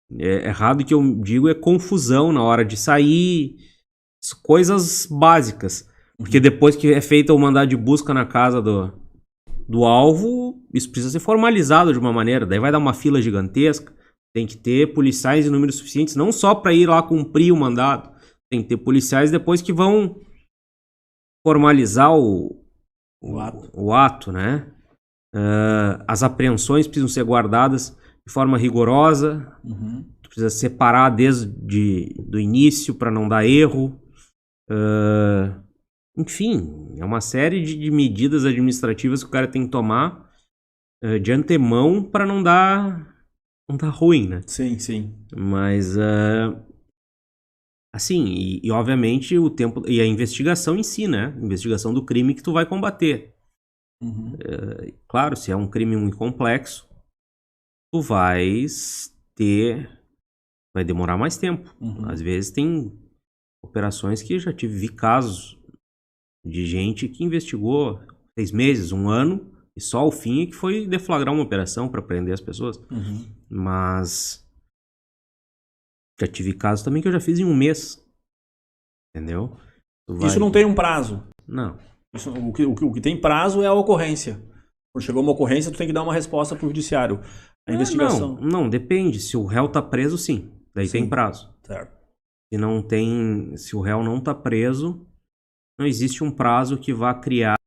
Errado que eu digo é confusão na hora de sair, coisas básicas. Porque depois que é feita o mandado de busca na casa do alvo, isso precisa ser formalizado de uma maneira. Daí vai dar uma fila gigantesca. Tem que ter policiais em números suficientes, não só para ir lá cumprir o mandado. Tem que ter policiais depois que vão formalizar o ato, né? As apreensões precisam ser guardadas de forma rigorosa. Uhum. Tu precisa separar desde do início para não dar erro. Enfim, é uma série de medidas administrativas que o cara tem que tomar de antemão para não dar ruim, né? Sim, sim. Mas, assim, e obviamente o tempo e a investigação em si, né? Investigação do crime que tu vai combater. Uhum. Claro, se é um crime muito complexo, tu vai demorar mais tempo. Uhum. Às vezes tem operações que eu já vi casos de gente que investigou 6 meses, 1 ano, e só ao fim é que foi deflagrar uma operação para prender as pessoas. Uhum. Mas já tive casos também que eu já fiz em 1 mês. Entendeu? Isso não tem um prazo. Não. Isso, o que tem prazo é a ocorrência. Quando chegou uma ocorrência, tu tem que dar uma resposta pro judiciário. A investigação. Não, depende. Se o réu tá preso, sim. Daí Sim. tem prazo. Certo. Se o réu não tá preso, não existe um prazo que vá criar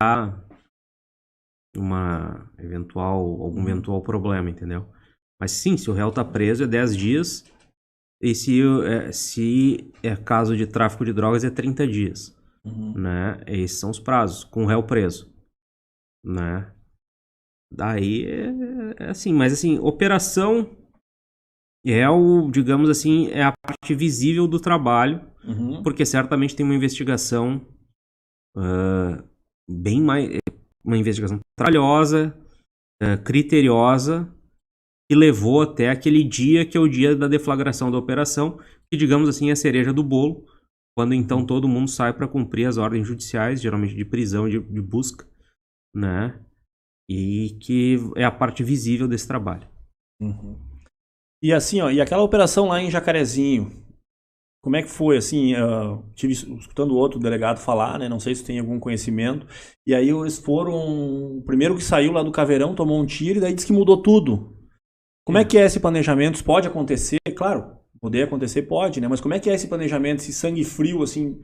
algum eventual problema, entendeu? Mas sim, se o réu tá preso é 10 dias e se é caso de tráfico de drogas é 30 dias, Uhum. né? Esses são os prazos, com o réu preso, né? Daí é assim, mas assim, operação digamos assim, é a parte visível do trabalho, Uhum. porque certamente tem uma investigação bem mais, uma investigação trabalhosa, criteriosa, que levou até aquele dia que é o dia da deflagração da operação, que digamos assim é a cereja do bolo, quando então todo mundo sai para cumprir as ordens judiciais, geralmente de prisão e de busca, né? E que é a parte visível desse trabalho. Uhum. E assim, ó, e aquela operação lá em Jacarezinho, como é que foi, assim, tive escutando outro delegado falar, né, não sei se tem algum conhecimento, e aí eles foram, o primeiro que saiu lá do Caveirão tomou um tiro e daí disse que mudou tudo. Como é que é esse planejamento? Isso pode acontecer? Claro, poder acontecer pode, né, mas como é que é esse planejamento, esse sangue frio, assim,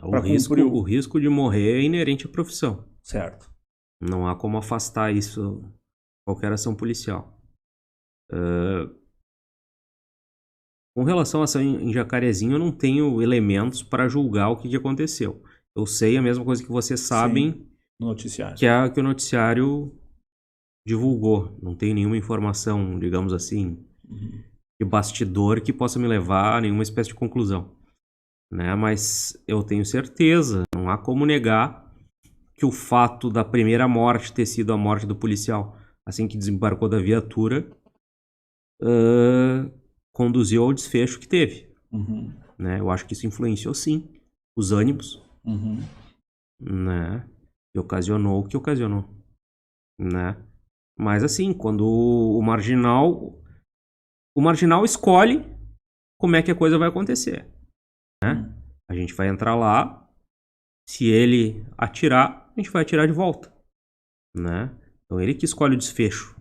O risco de morrer é inerente à profissão. Certo. Não há como afastar isso qualquer ação policial. Com relação à ação em Jacarezinho, eu não tenho elementos para julgar o que aconteceu. Eu sei a mesma coisa que vocês sabem, no noticiário. que o noticiário divulgou. Não tenho nenhuma informação, digamos assim, de bastidor que possa me levar a nenhuma espécie de conclusão, né? Mas eu tenho certeza, não há como negar que o fato da primeira morte ter sido a morte do policial assim que desembarcou da viatura conduziu ao desfecho que teve. Uhum. Né? Eu acho que isso influenciou sim os ânimos, Uhum. né? E ocasionou o que ocasionou, né? Mas assim, quando o marginal escolhe como é que a coisa vai acontecer, né? A gente vai entrar lá, se ele atirar, a gente vai atirar de volta, né? Então ele que escolhe o desfecho,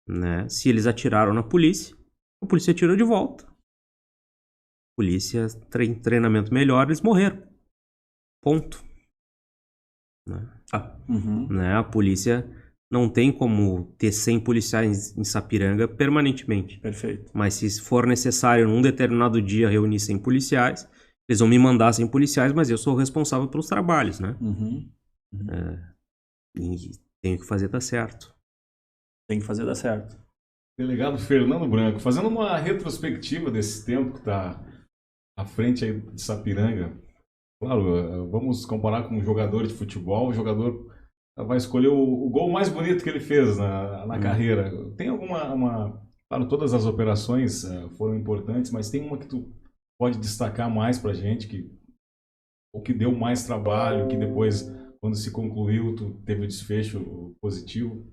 né? Se eles atiraram na polícia, a polícia atirou de volta. A polícia treinamento melhor, eles morreram. Ponto. Né? Uhum. Né? A polícia não tem como ter 100 policiais em Sapiranga permanentemente. Perfeito. Mas se for necessário num determinado dia reunir 100 policiais, eles vão me mandar 100 policiais, mas eu sou o responsável pelos trabalhos, né? E tenho que fazer dar certo. Tem que fazer dar certo. Delegado Fernando Branco, fazendo uma retrospectiva desse tempo que está à frente aí de Sapiranga. Claro, vamos comparar com um jogador de futebol. O jogador vai escolher o gol mais bonito que ele fez na carreira. Tem alguma... Claro, todas as operações foram importantes, mas tem uma que tu pode destacar mais pra gente, o que deu mais trabalho, que depois, quando se concluiu, tu teve o desfecho positivo?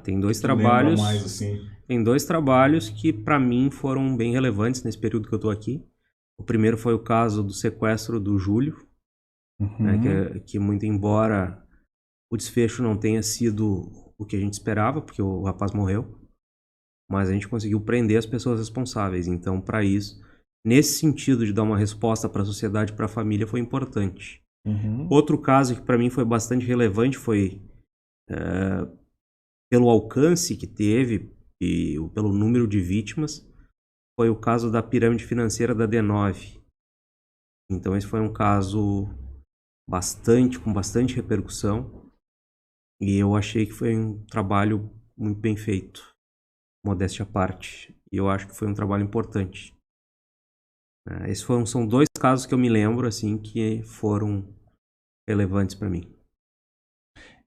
Tem dois trabalhos. Mais, assim? Tem dois trabalhos que para mim foram bem relevantes nesse período que eu tô aqui. O primeiro foi o caso do sequestro do Júlio, né, que muito embora o desfecho não tenha sido o que a gente esperava, porque o rapaz morreu, mas a gente conseguiu prender as pessoas responsáveis. Então, para isso, nesse sentido de dar uma resposta para a sociedade, para a família, foi importante. Outro caso que para mim foi bastante relevante foi pelo alcance que teve e pelo número de vítimas, foi o caso da pirâmide financeira da D9. Então esse foi um caso com bastante repercussão, e eu achei que foi um trabalho muito bem feito, modéstia à parte, e eu acho que foi um trabalho importante. Esses são dois casos que eu me lembro assim que foram relevantes para mim.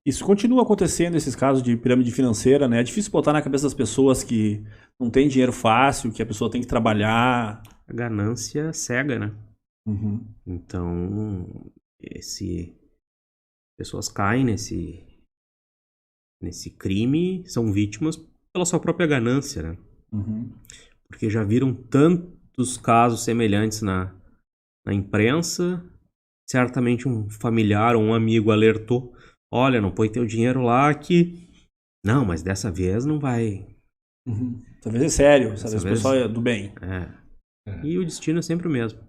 Isso continua acontecendo, esses casos de pirâmide financeira, né? É difícil botar na cabeça das pessoas que não tem dinheiro fácil, que a pessoa tem que trabalhar. A ganância cega, né? Então, pessoas caem nesse crime, são vítimas pela sua própria ganância, né? Porque já viram tantos casos semelhantes na imprensa, certamente um familiar ou um amigo alertou: olha, não põe teu dinheiro lá que... Não, mas dessa vez não vai. Dessa vez é sério, dessa vez o pessoal é do bem. E o destino é sempre o mesmo.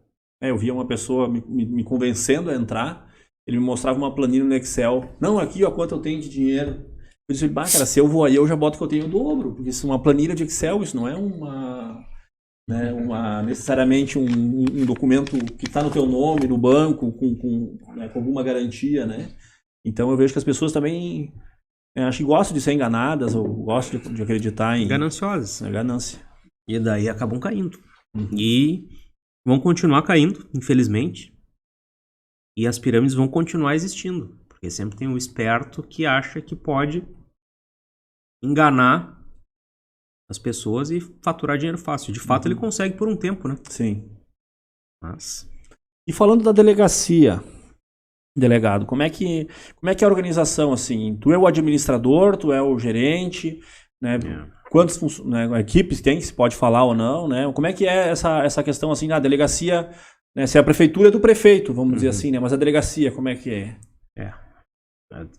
Eu via uma pessoa me convencendo a entrar, ele me mostrava uma planilha no Excel. Não, aqui, ó, quanto eu tenho de dinheiro. Eu disse, cara, se eu vou aí, eu já boto que eu tenho o dobro. Porque isso é uma planilha de Excel, isso não é necessariamente um documento que está no teu nome, no banco, com alguma garantia, né? Então eu vejo que as pessoas também acho que gostam de ser enganadas ou gostam de acreditar em... Gananciosas. Ganância. E daí acabam caindo. E vão continuar caindo, infelizmente. E as pirâmides vão continuar existindo. Porque sempre tem o esperto que acha que pode enganar as pessoas e faturar dinheiro fácil. De fato, ele consegue por um tempo, né? Sim. Mas... E falando da delegacia... Delegado, como é que é a organização, assim? Tu é o administrador, tu é o gerente, né? Quantas equipes tem, se pode falar ou não, né? Como é que é essa questão, assim, na delegacia, né? Se a prefeitura é do prefeito, vamos dizer assim, né? Mas a delegacia, como é que é?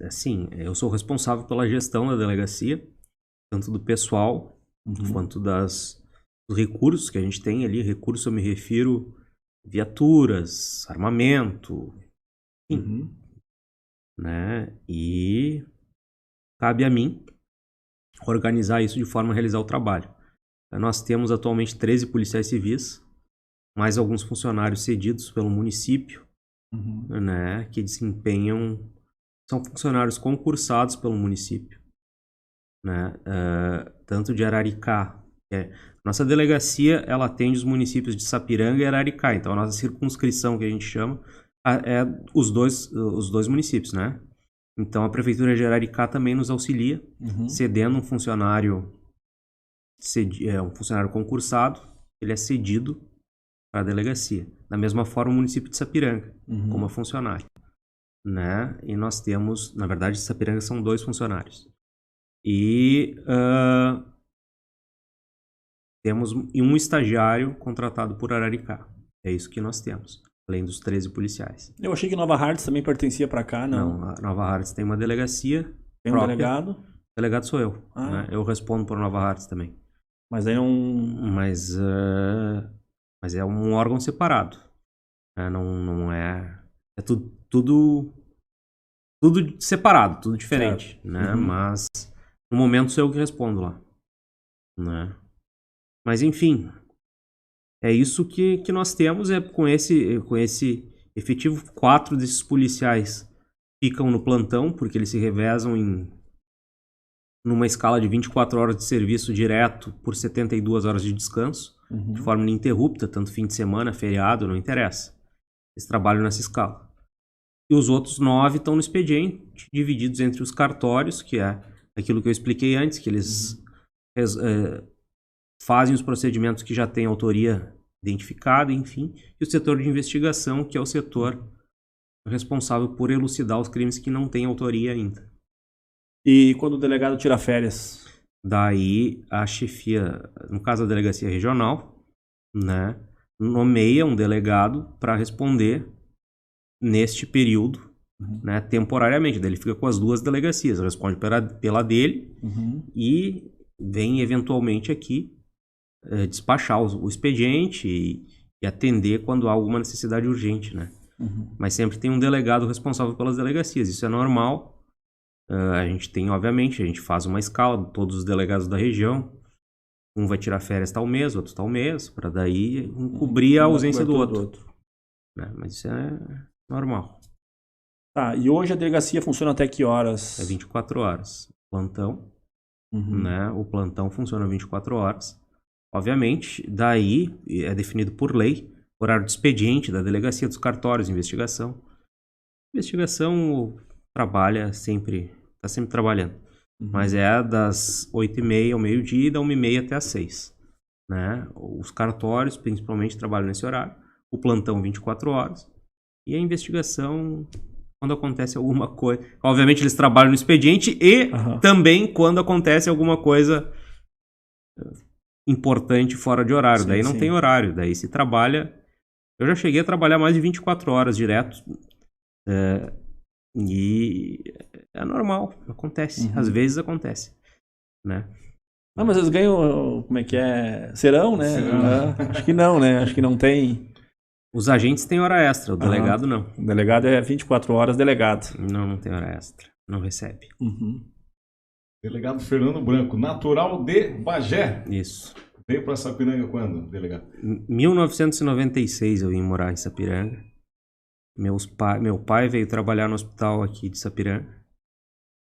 Assim, eu sou responsável pela gestão da delegacia, tanto do pessoal, quanto dos recursos que a gente tem ali. Recurso eu me refiro viaturas, armamento... né? E cabe a mim organizar isso de forma a realizar o trabalho. Nós temos atualmente 13 policiais civis, mais alguns funcionários cedidos pelo município, né? Que são funcionários concursados pelo município, né? Tanto de Araricá. Nossa delegacia, ela atende os municípios de Sapiranga e Araricá. Então a nossa circunscrição, que a gente chama, é os dois municípios, né? Então a prefeitura de Araricá também nos auxilia, cedendo um funcionário concursado, ele é cedido para a delegacia. Da mesma forma o município de Sapiranga, como funcionário, né? E nós temos, na verdade, de Sapiranga são 2 funcionários. E temos um estagiário contratado por Araricá. É isso que nós temos. Além dos 13 policiais. Eu achei que Nova Hartz também pertencia para cá, não? Não, a Nova Hartz tem uma delegacia. Tem um delegado? O delegado sou eu. Né? Eu respondo por Nova Hartz também. Mas aí não... Mas é um órgão separado. Não é... É tudo separado, tudo diferente. Né? Mas No momento sou eu que respondo lá, né? Mas enfim, é isso que nós temos, com esse efetivo. 4 desses policiais ficam no plantão, porque eles se revezam numa escala de 24 horas de serviço direto por 72 horas de descanso, de forma ininterrupta, tanto fim de semana, feriado, não interessa. Eles trabalham nessa escala. E os outros 9 estão no expediente, divididos entre os cartórios, que é aquilo que eu expliquei antes, que eles fazem os procedimentos que já têm autoria identificada, enfim, e o setor de investigação, que é o setor responsável por elucidar os crimes que não têm autoria ainda. E quando o delegado tira férias? Daí a chefia, no caso da delegacia regional, né, nomeia um delegado para responder neste período, né, temporariamente. Daí ele fica com as 2 delegacias, responde pela dele e vem eventualmente aqui despachar o expediente e atender quando há alguma necessidade urgente, né? Mas sempre tem um delegado responsável pelas delegacias, isso é normal. A gente tem, obviamente, a gente faz uma escala de todos os delegados da região. Um vai tirar férias tal mês, outro tal mês, para daí cobrir a ausência do outro. Né? Mas isso é normal. Tá, e hoje a delegacia funciona até que horas? É 24 horas. Plantão, né? O plantão funciona 24 horas. Obviamente, daí é definido por lei, horário de expediente da delegacia, dos cartórios, investigação. Investigação trabalha sempre, está sempre trabalhando. Mas é das 8h30 ao meio-dia e da 1h30 até as 6. Né? Os cartórios, principalmente, trabalham nesse horário. O plantão, 24 horas. E a investigação, quando acontece alguma coisa... Obviamente, eles trabalham no expediente e também quando acontece alguma coisa importante fora de horário. Daí não tem horário, daí se trabalha... Eu já cheguei a trabalhar mais de 24 horas direto. E é normal, acontece. Às vezes acontece, né? Ah, mas eles ganham, como é que é? Serão, né? Acho que não, né? Acho que não tem... Os agentes têm hora extra, o delegado não. O delegado é 24 horas delegado. Não tem hora extra, não recebe. Delegado Fernando Branco, natural de Bagé. Isso. Veio para Sapiranga quando, delegado? 1996 eu vim morar em Sapiranga. Meu pai veio trabalhar no hospital aqui de Sapiranga.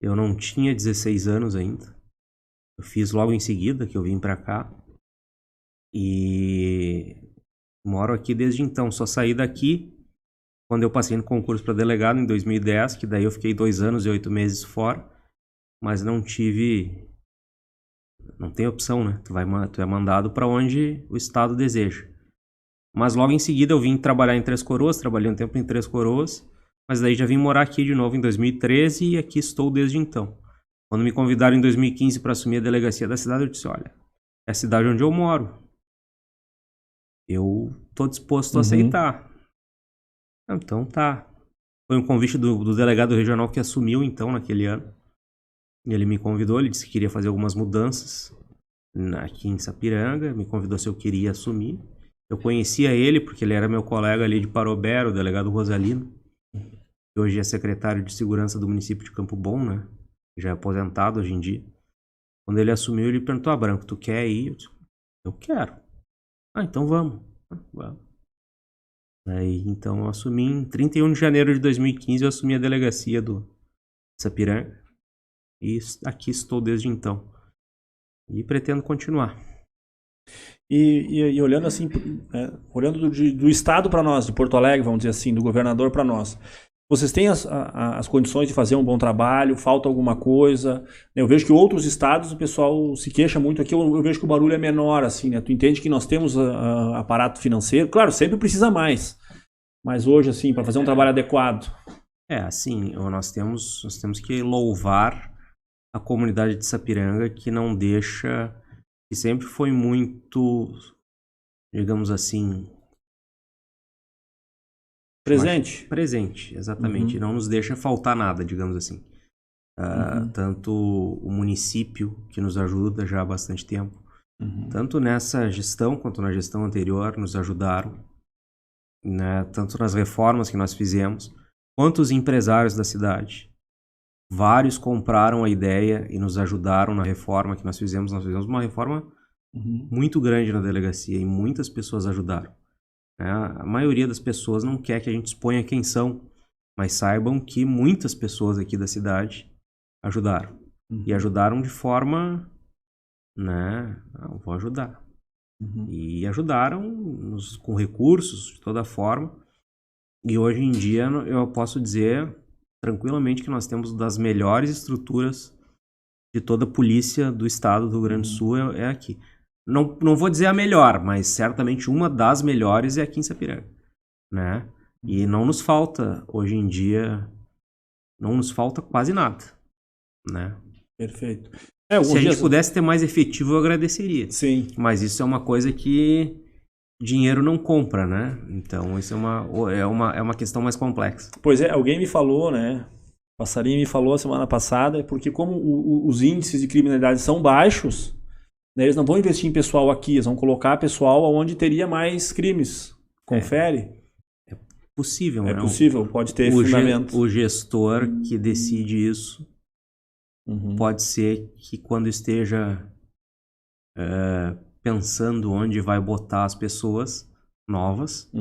Eu não tinha 16 anos ainda. Eu fiz logo em seguida que eu vim pra cá. E moro aqui desde então. Só saí daqui quando eu passei no concurso para delegado em 2010, que daí eu fiquei 2 anos e 8 meses fora. Mas não tem opção, né? Tu é mandado para onde o Estado deseja. Mas logo em seguida eu vim trabalhar em Três Coroas, trabalhei um tempo em Três Coroas, mas daí já vim morar aqui de novo em 2013 e aqui estou desde então. Quando me convidaram em 2015 para assumir a delegacia da cidade, eu disse, olha, é a cidade onde eu moro. Eu tô disposto a aceitar. Então tá. Foi um convite do delegado regional que assumiu então naquele ano. E ele me convidou, ele disse que queria fazer algumas mudanças aqui em Sapiranga, me convidou se eu queria assumir. Eu conhecia ele porque ele era meu colega ali de Parobé, o delegado Rosalino, que hoje é secretário de segurança do município de Campo Bom, né? Já é aposentado hoje em dia. Quando ele assumiu, ele perguntou, Branco, tu quer ir? Eu disse, eu quero. Então vamos. Vamos. Aí, então, eu assumi em 31 de janeiro de 2015, eu assumi a delegacia do Sapiranga. E aqui estou desde então. E pretendo continuar. E olhando assim, olhando do Estado para nós, de Porto Alegre, vamos dizer assim, do governador para nós, vocês têm as condições de fazer um bom trabalho? Falta alguma coisa? Eu vejo que outros estados o pessoal se queixa muito. Aqui eu vejo que o barulho é menor, assim, né? Tu entende que nós temos aparato financeiro? Claro, sempre precisa mais. Mas hoje, assim, para fazer um trabalho adequado. Assim, nós temos que louvar a comunidade de Sapiranga, que não deixa, que sempre foi muito, digamos assim... Presente? Presente, exatamente. Não nos deixa faltar nada, digamos assim. Tanto o município, que nos ajuda já há bastante tempo, tanto nessa gestão quanto na gestão anterior, nos ajudaram, né? Tanto nas reformas que nós fizemos, quanto os empresários da cidade. vários compraram a ideia e nos ajudaram na reforma que nós fizemos. Nós fizemos uma reforma muito grande na delegacia e muitas pessoas ajudaram. A maioria das pessoas não quer que a gente exponha quem são, mas saibam que muitas pessoas aqui da cidade ajudaram. E ajudaram de forma, né? Não, vou ajudar. E ajudaram com recursos, de toda forma. E hoje em dia eu posso dizer tranquilamente que nós temos das melhores estruturas de toda a polícia do estado do Rio Grande do Sul é aqui. Não vou dizer a melhor, mas certamente uma das melhores é aqui em Sapiranga, né? E não nos falta, hoje em dia, não nos falta quase nada, né? Perfeito. Se a gente pudesse ter mais efetivo, eu agradeceria. Sim. Mas isso é uma coisa que dinheiro não compra, né? Então isso é uma questão mais complexa. Pois é, alguém me falou, né? Passarinho me falou semana passada, porque como os índices de criminalidade são baixos, né, eles não vão investir em pessoal aqui, eles vão colocar pessoal onde teria mais crimes. Confere? É possível, É né? possível, pode ter fundamento. O gestor que decide isso pode ser que quando esteja pensando onde vai botar as pessoas novas,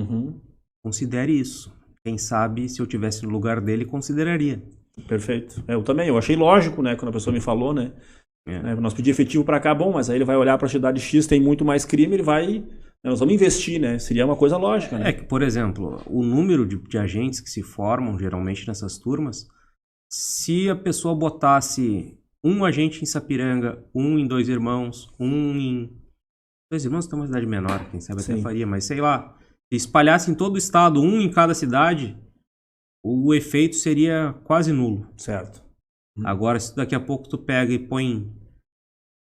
considere isso. Quem sabe, se eu tivesse no lugar dele, consideraria. Perfeito. Eu também, eu achei lógico, né, quando a pessoa me falou, né? Nós pedimos efetivo para cá, bom, mas aí ele vai olhar para a cidade X, tem muito mais crime, ele vai... Nós vamos investir, né? Seria uma coisa lógica, né? É que, por exemplo, o número de agentes que se formam, geralmente, nessas turmas, se a pessoa botasse um agente em Sapiranga, um em Dois Irmãos, um em... Dois Irmãos tem uma cidade menor, quem sabe até faria, mas sei lá, se espalhasse em todo o estado, um em cada cidade, o efeito seria quase nulo. Certo. Agora, se daqui a pouco tu pega e põe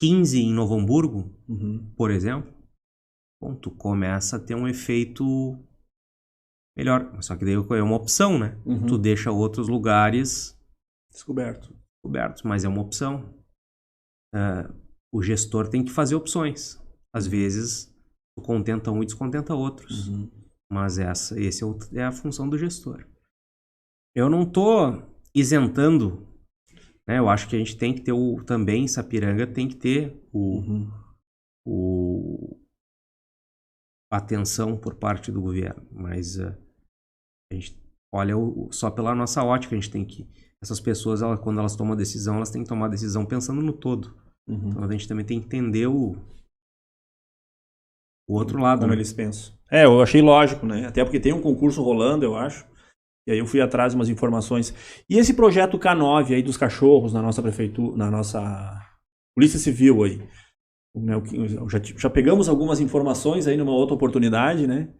15 em Novo Hamburgo, por exemplo, bom, tu começa a ter um efeito melhor. Só que daí é uma opção, né? Tu deixa outros lugares descobertos, mas é uma opção. O gestor tem que fazer opções. Às vezes, tu contenta um e descontenta outros. Mas essa é a função do gestor. Eu não tô isentando, né? Eu acho que a gente tem que ter também em Sapiranga tem que ter a atenção por parte do governo. Mas a gente olha só pela nossa ótica, a gente tem que... Essas pessoas, quando elas tomam a decisão, elas têm que tomar a decisão pensando no todo. Então a gente também tem que entender o outro lado. Como né? eles pensam. Eu achei lógico, né? Até porque tem um concurso rolando, eu acho. E aí eu fui atrás de umas informações. E esse projeto K9 aí dos cachorros na nossa prefeitura, na nossa Polícia Civil aí. Já pegamos algumas informações aí numa outra oportunidade, né?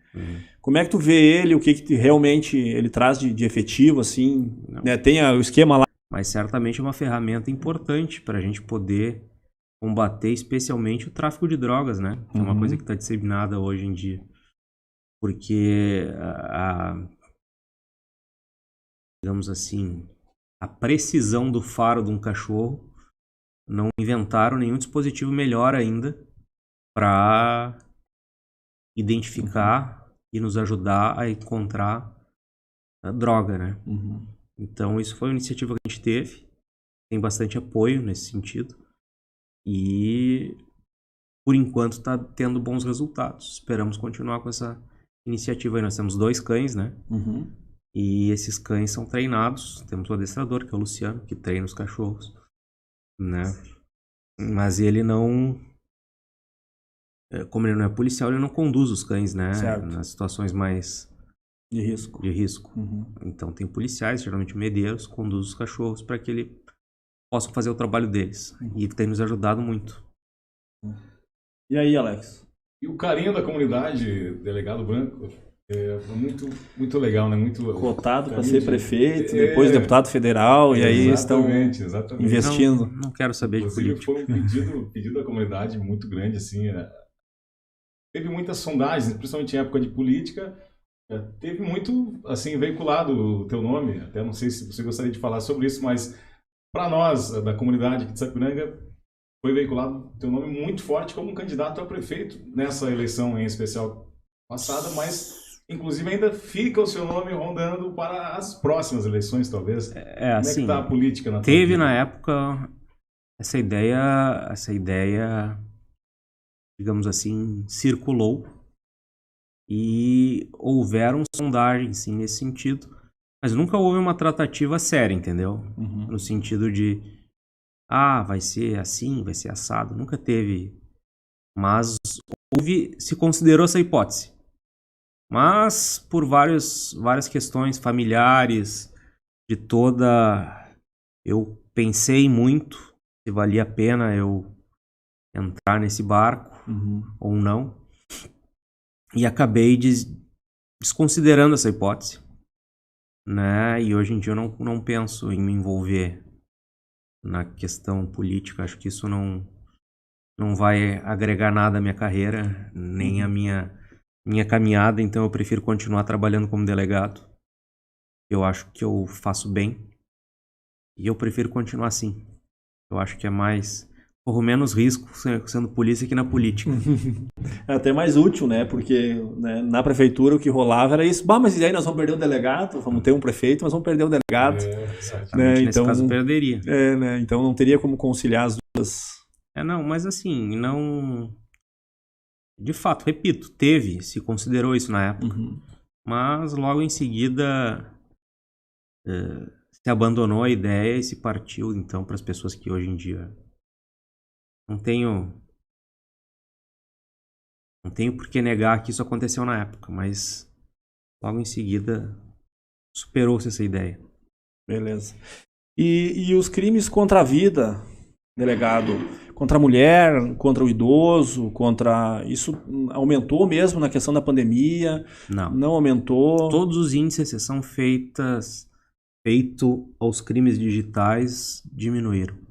Como é que tu vê ele, o que realmente ele traz de efetivo, assim, né? Tem o esquema lá. Mas certamente é uma ferramenta importante para a gente poder combater especialmente o tráfico de drogas, né? Que é uma coisa que está disseminada hoje em dia. Porque digamos assim, a precisão do faro de um cachorro, não inventaram nenhum dispositivo melhor ainda para identificar e nos ajudar a encontrar a droga, né? Então isso foi uma iniciativa que a gente teve, tem bastante apoio nesse sentido e por enquanto está tendo bons resultados. Esperamos continuar com essa iniciativa aí. Nós temos 2 cães, né? E esses cães são treinados. Temos o adestrador, que é o Luciano, que treina os cachorros, né? Mas ele não... Como ele não é policial, ele não conduz os cães, né? Certo. Nas situações mais... De risco. Então tem policiais, geralmente medeiros, conduzem os cachorros para que eles possam fazer o trabalho deles. E tem nos ajudado muito. E aí, Alex? E o carinho da comunidade, delegado Branco, é muito, muito legal, né? Muito cotado para ser prefeito, depois deputado federal, e aí estão investindo. Não quero saber de política. Foi um pedido da comunidade muito grande, assim. Teve muitas sondagens, principalmente em época de política. Teve muito, assim, veiculado o teu nome. Até não sei se você gostaria de falar sobre isso, mas para nós, da comunidade aqui de Sapiranga, foi veiculado o teu nome muito forte como candidato a prefeito nessa eleição em especial passada, mas Inclusive ainda fica o seu nome rondando para as próximas eleições, talvez. Como é assim, que tá a política na tua teve vida? na época essa ideia, digamos assim, circulou e houveram sondagens, sim, nesse sentido, mas nunca houve uma tratativa séria, entendeu? Uhum. No sentido de, vai ser assim, vai ser assado, nunca teve, mas se considerou essa hipótese. Mas por várias questões familiares, eu pensei muito se valia a pena eu entrar nesse barco ou não. E acabei desconsiderando essa hipótese, né? E hoje em dia eu não penso em me envolver na questão política. Acho que isso não vai agregar nada à minha carreira, nem à minha caminhada. Então eu prefiro continuar trabalhando como delegado. Eu acho que eu faço bem. E eu prefiro continuar assim. Eu acho que corro menos risco sendo polícia que na política. É até mais útil, né? Porque né, na prefeitura o que rolava era isso. Mas e aí nós vamos perder o delegado? Vamos ter um prefeito, mas vamos perder o delegado. Exatamente, nesse caso perderia. Né? Então não teria como conciliar as duas. Não, mas assim, não... De fato, repito, se considerou isso na época. Mas logo em seguida se abandonou a ideia e se partiu, então, para as pessoas que hoje em dia não tenho por que negar que isso aconteceu na época, mas logo em seguida superou-se essa ideia. Beleza. E os crimes contra a vida, delegado? Contra a mulher, contra o idoso, isso aumentou mesmo na questão da pandemia? Não aumentou? Todos os índices são feito aos crimes digitais diminuíram.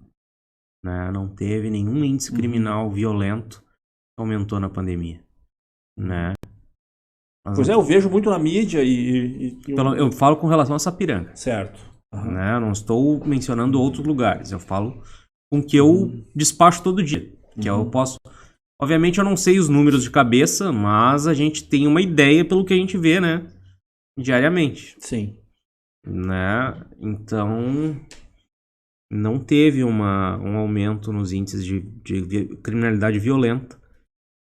Né? Não teve nenhum índice criminal violento que aumentou na pandemia. Né? Pois eu vejo muito na mídia eu falo com relação a Sapiranga. Certo. Né? Eu não estou mencionando outros lugares. Eu falo com que eu despacho todo dia. Que eu posso... Obviamente eu não sei os números de cabeça, mas a gente tem uma ideia pelo que a gente vê, né? Diariamente. Sim. Né? Então... não teve um aumento nos índices de criminalidade violenta.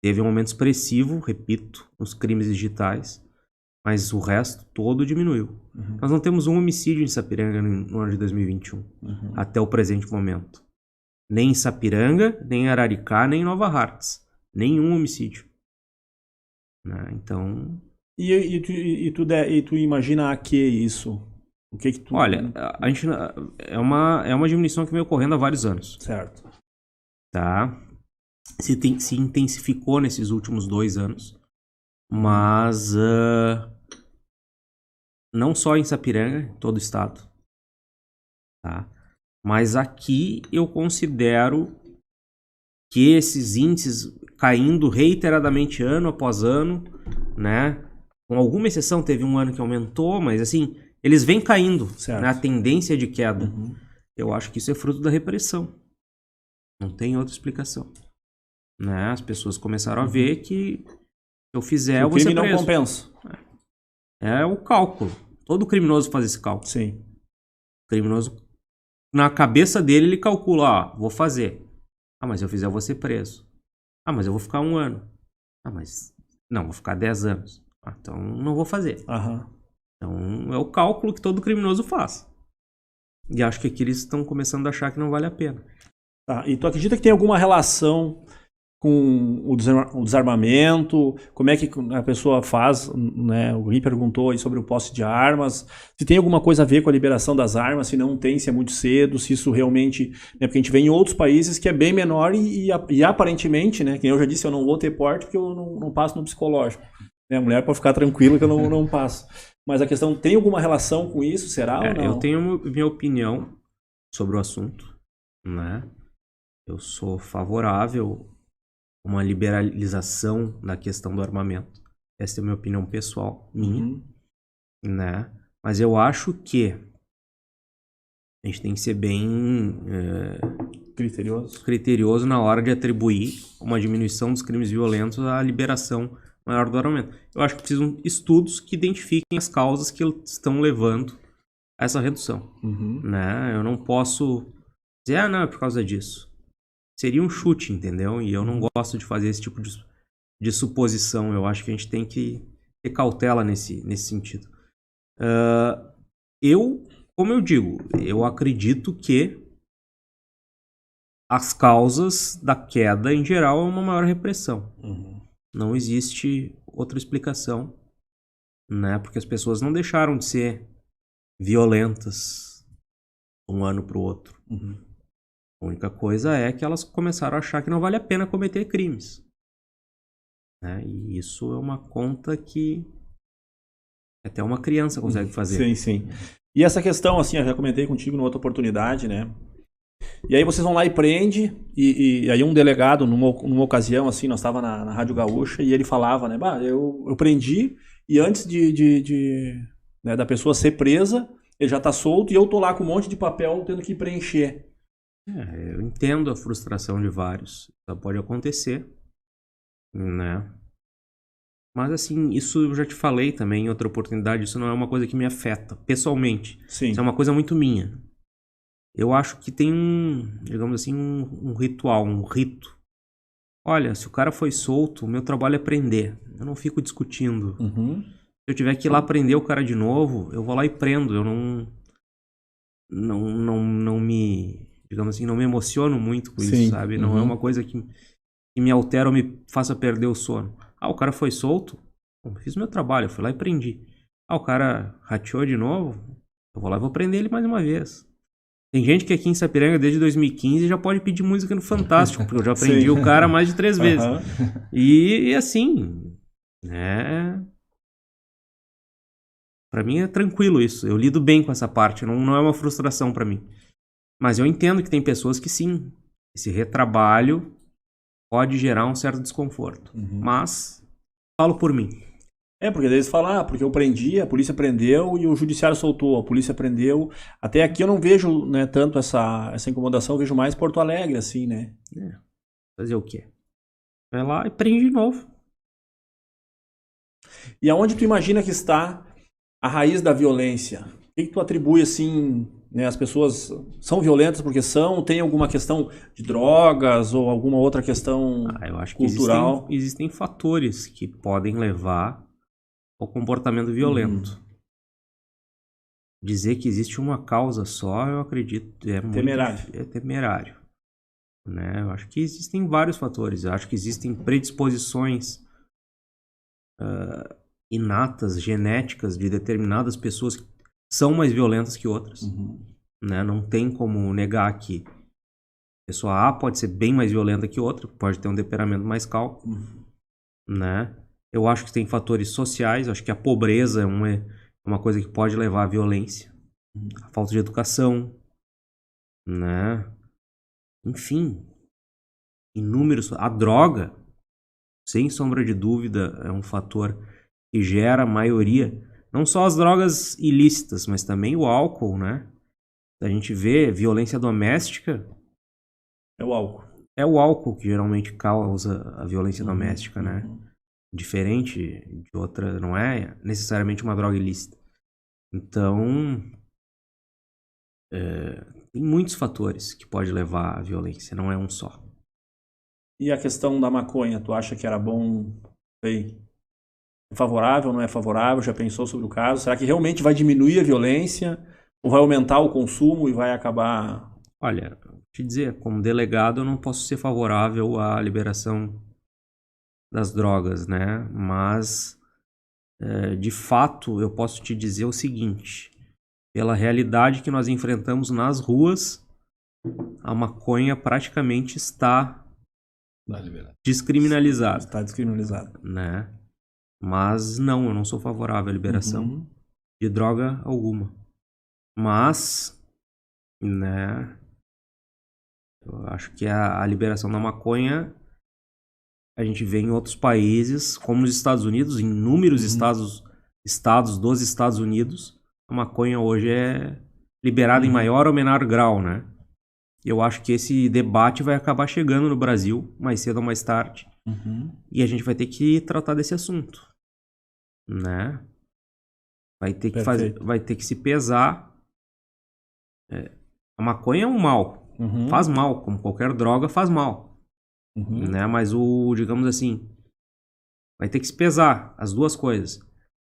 Teve um aumento expressivo, repito, nos crimes digitais, mas o resto todo diminuiu. Nós não temos um homicídio em Sapiranga no ano de 2021, até o presente momento. Nem em Sapiranga, nem em Araricá, nem em Nova Hartz. Nenhum homicídio. Né? Então... E tu imagina a que isso? O que tu... Olha, a gente, é uma diminuição que vem ocorrendo há vários anos. Certo. Tá? Se intensificou nesses últimos 2 anos. Mas não só em Sapiranga, em todo o estado. Tá? Mas aqui eu considero que esses índices caindo reiteradamente ano após ano, né? Com alguma exceção, teve um ano que aumentou, mas assim... eles vêm caindo, né? A tendência de queda. Eu acho que isso é fruto da repressão. Não tem outra explicação. Né? As pessoas começaram a ver que se eu fizer, eu vou ser preso. O crime não compensa. É o cálculo. Todo criminoso faz esse cálculo. Sim. O criminoso, na cabeça dele, ele calcula, vou fazer. Mas se eu fizer, eu vou ser preso. Mas eu vou ficar 1 ano. Mas não, vou ficar 10 anos. Então não vou fazer. Então, é o cálculo que todo criminoso faz. E acho que aqui eles estão começando a achar que não vale a pena. Tá, e tu acredita que tem alguma relação com o desarmamento? Como é que a pessoa faz, né? O Gui perguntou aí sobre o posse de armas. Se tem alguma coisa a ver com a liberação das armas, se não tem, se é muito cedo, se isso realmente... Né, porque a gente vê em outros países que é bem menor e aparentemente, né? Que eu já disse, eu não vou ter porte porque eu não passo no psicológico. A mulher pode ficar tranquila que eu não passo. Mas a questão, tem alguma relação com isso? Será ou não? Eu tenho minha opinião sobre o assunto. Né? Eu sou favorável a uma liberalização da questão do armamento. Essa é a minha opinião pessoal, minha. Né? Mas eu acho que a gente tem que ser bem criterioso na hora de atribuir uma diminuição dos crimes violentos à liberação. maior do aumento. Eu acho que precisam estudos que identifiquem as causas que estão levando a essa redução. Né? Eu não posso dizer, não, é por causa disso. Seria um chute, entendeu? E eu não gosto de fazer esse tipo de suposição. Eu acho que a gente tem que ter cautela nesse sentido. Como eu digo, eu acredito que as causas da queda, em geral, é uma maior repressão. Não existe outra explicação, né? Porque as pessoas não deixaram de ser violentas um ano para o outro. A única coisa é que elas começaram a achar que não vale a pena cometer crimes. Né? E isso é uma conta que até uma criança consegue fazer. Sim. E essa questão, assim, eu já comentei contigo numa outra oportunidade, né? E aí vocês vão lá e prende, e aí um delegado, numa ocasião, assim, nós estávamos na Rádio Gaúcha, e ele falava, né, eu prendi, e antes né, da pessoa ser presa, ele já tá solto, e eu tô lá com um monte de papel tendo que preencher. Eu entendo a frustração de vários, isso pode acontecer, né? Mas assim, isso eu já te falei também em outra oportunidade, isso não é uma coisa que me afeta, pessoalmente. Sim. Isso é uma coisa muito minha. Eu acho que tem digamos assim, um ritual, um rito. Olha, se o cara foi solto, o meu trabalho é prender. Eu não fico discutindo. Se eu tiver que ir lá prender o cara de novo, eu vou lá e prendo. Eu não me, digamos assim, não me emociono muito com isso, sabe? Não é uma coisa que me altera ou me faça perder o sono. O cara foi solto, eu fiz o meu trabalho, eu fui lá e prendi. O cara rateou de novo, eu vou lá e vou prender ele mais uma vez. Tem gente que aqui em Sapiranga, desde 2015, já pode pedir música no Fantástico, porque eu já prendi o cara mais de 3 vezes. E assim, né? Pra mim é tranquilo isso. Eu lido bem com essa parte, não é uma frustração pra mim. Mas eu entendo que tem pessoas que sim, esse retrabalho pode gerar um certo desconforto. Mas, falo por mim. Porque eles falam, porque eu prendi, a polícia prendeu e o judiciário soltou, a polícia prendeu. Até aqui eu não vejo, né, tanto essa incomodação, eu vejo mais Porto Alegre, assim, né? Fazer o quê? Vai lá e prende de novo. E aonde tu imagina que está a raiz da violência? O que tu atribui, assim, né, as pessoas são violentas porque tem alguma questão de drogas ou alguma outra questão eu acho cultural? Que existem fatores que podem levar ao comportamento violento. Dizer que existe uma causa só, eu acredito, é temerário. Né? Eu acho que existem vários fatores. Eu acho que existem predisposições inatas, genéticas de determinadas pessoas que são mais violentas que outras. Né? Não tem como negar que a pessoa A pode ser bem mais violenta que outra, pode ter um temperamento mais calmo. Né? Eu acho que tem fatores sociais, eu acho que a pobreza é uma coisa que pode levar à violência. A falta de educação, né? Enfim, inúmeros. A droga, sem sombra de dúvida, é um fator que gera a maioria. Não só as drogas ilícitas, mas também o álcool, né? A gente vê violência doméstica. É o álcool. É o álcool que geralmente causa a violência doméstica, né? Diferente de outra, não é necessariamente uma droga ilícita. Então, tem muitos fatores que pode levar à violência, não é um só. E a questão da maconha, tu acha que era bom? É favorável, não é favorável? Já pensou sobre o caso? Será que realmente vai diminuir a violência? Ou vai aumentar o consumo e vai acabar... Olha, vou te dizer, como delegado eu não posso ser favorável à liberação das drogas, né? Mas, de fato, eu posso te dizer o seguinte. Pela realidade que nós enfrentamos nas ruas, a maconha praticamente está descriminalizada. Está descriminalizada. Né? Mas não, eu não sou favorável à liberação de droga alguma. Mas, né, eu acho que a liberação da maconha a gente vê em outros países, como nos Estados Unidos, em inúmeros estados dos Estados Unidos, a maconha hoje é liberada em maior ou menor grau, né? Eu acho que esse debate vai acabar chegando no Brasil, mais cedo ou mais tarde. E a gente vai ter que tratar desse assunto, né? Vai ter que vai ter que se pesar. A maconha é um mal, faz mal, como qualquer droga faz mal, né? Mas digamos assim, vai ter que se pesar as duas coisas.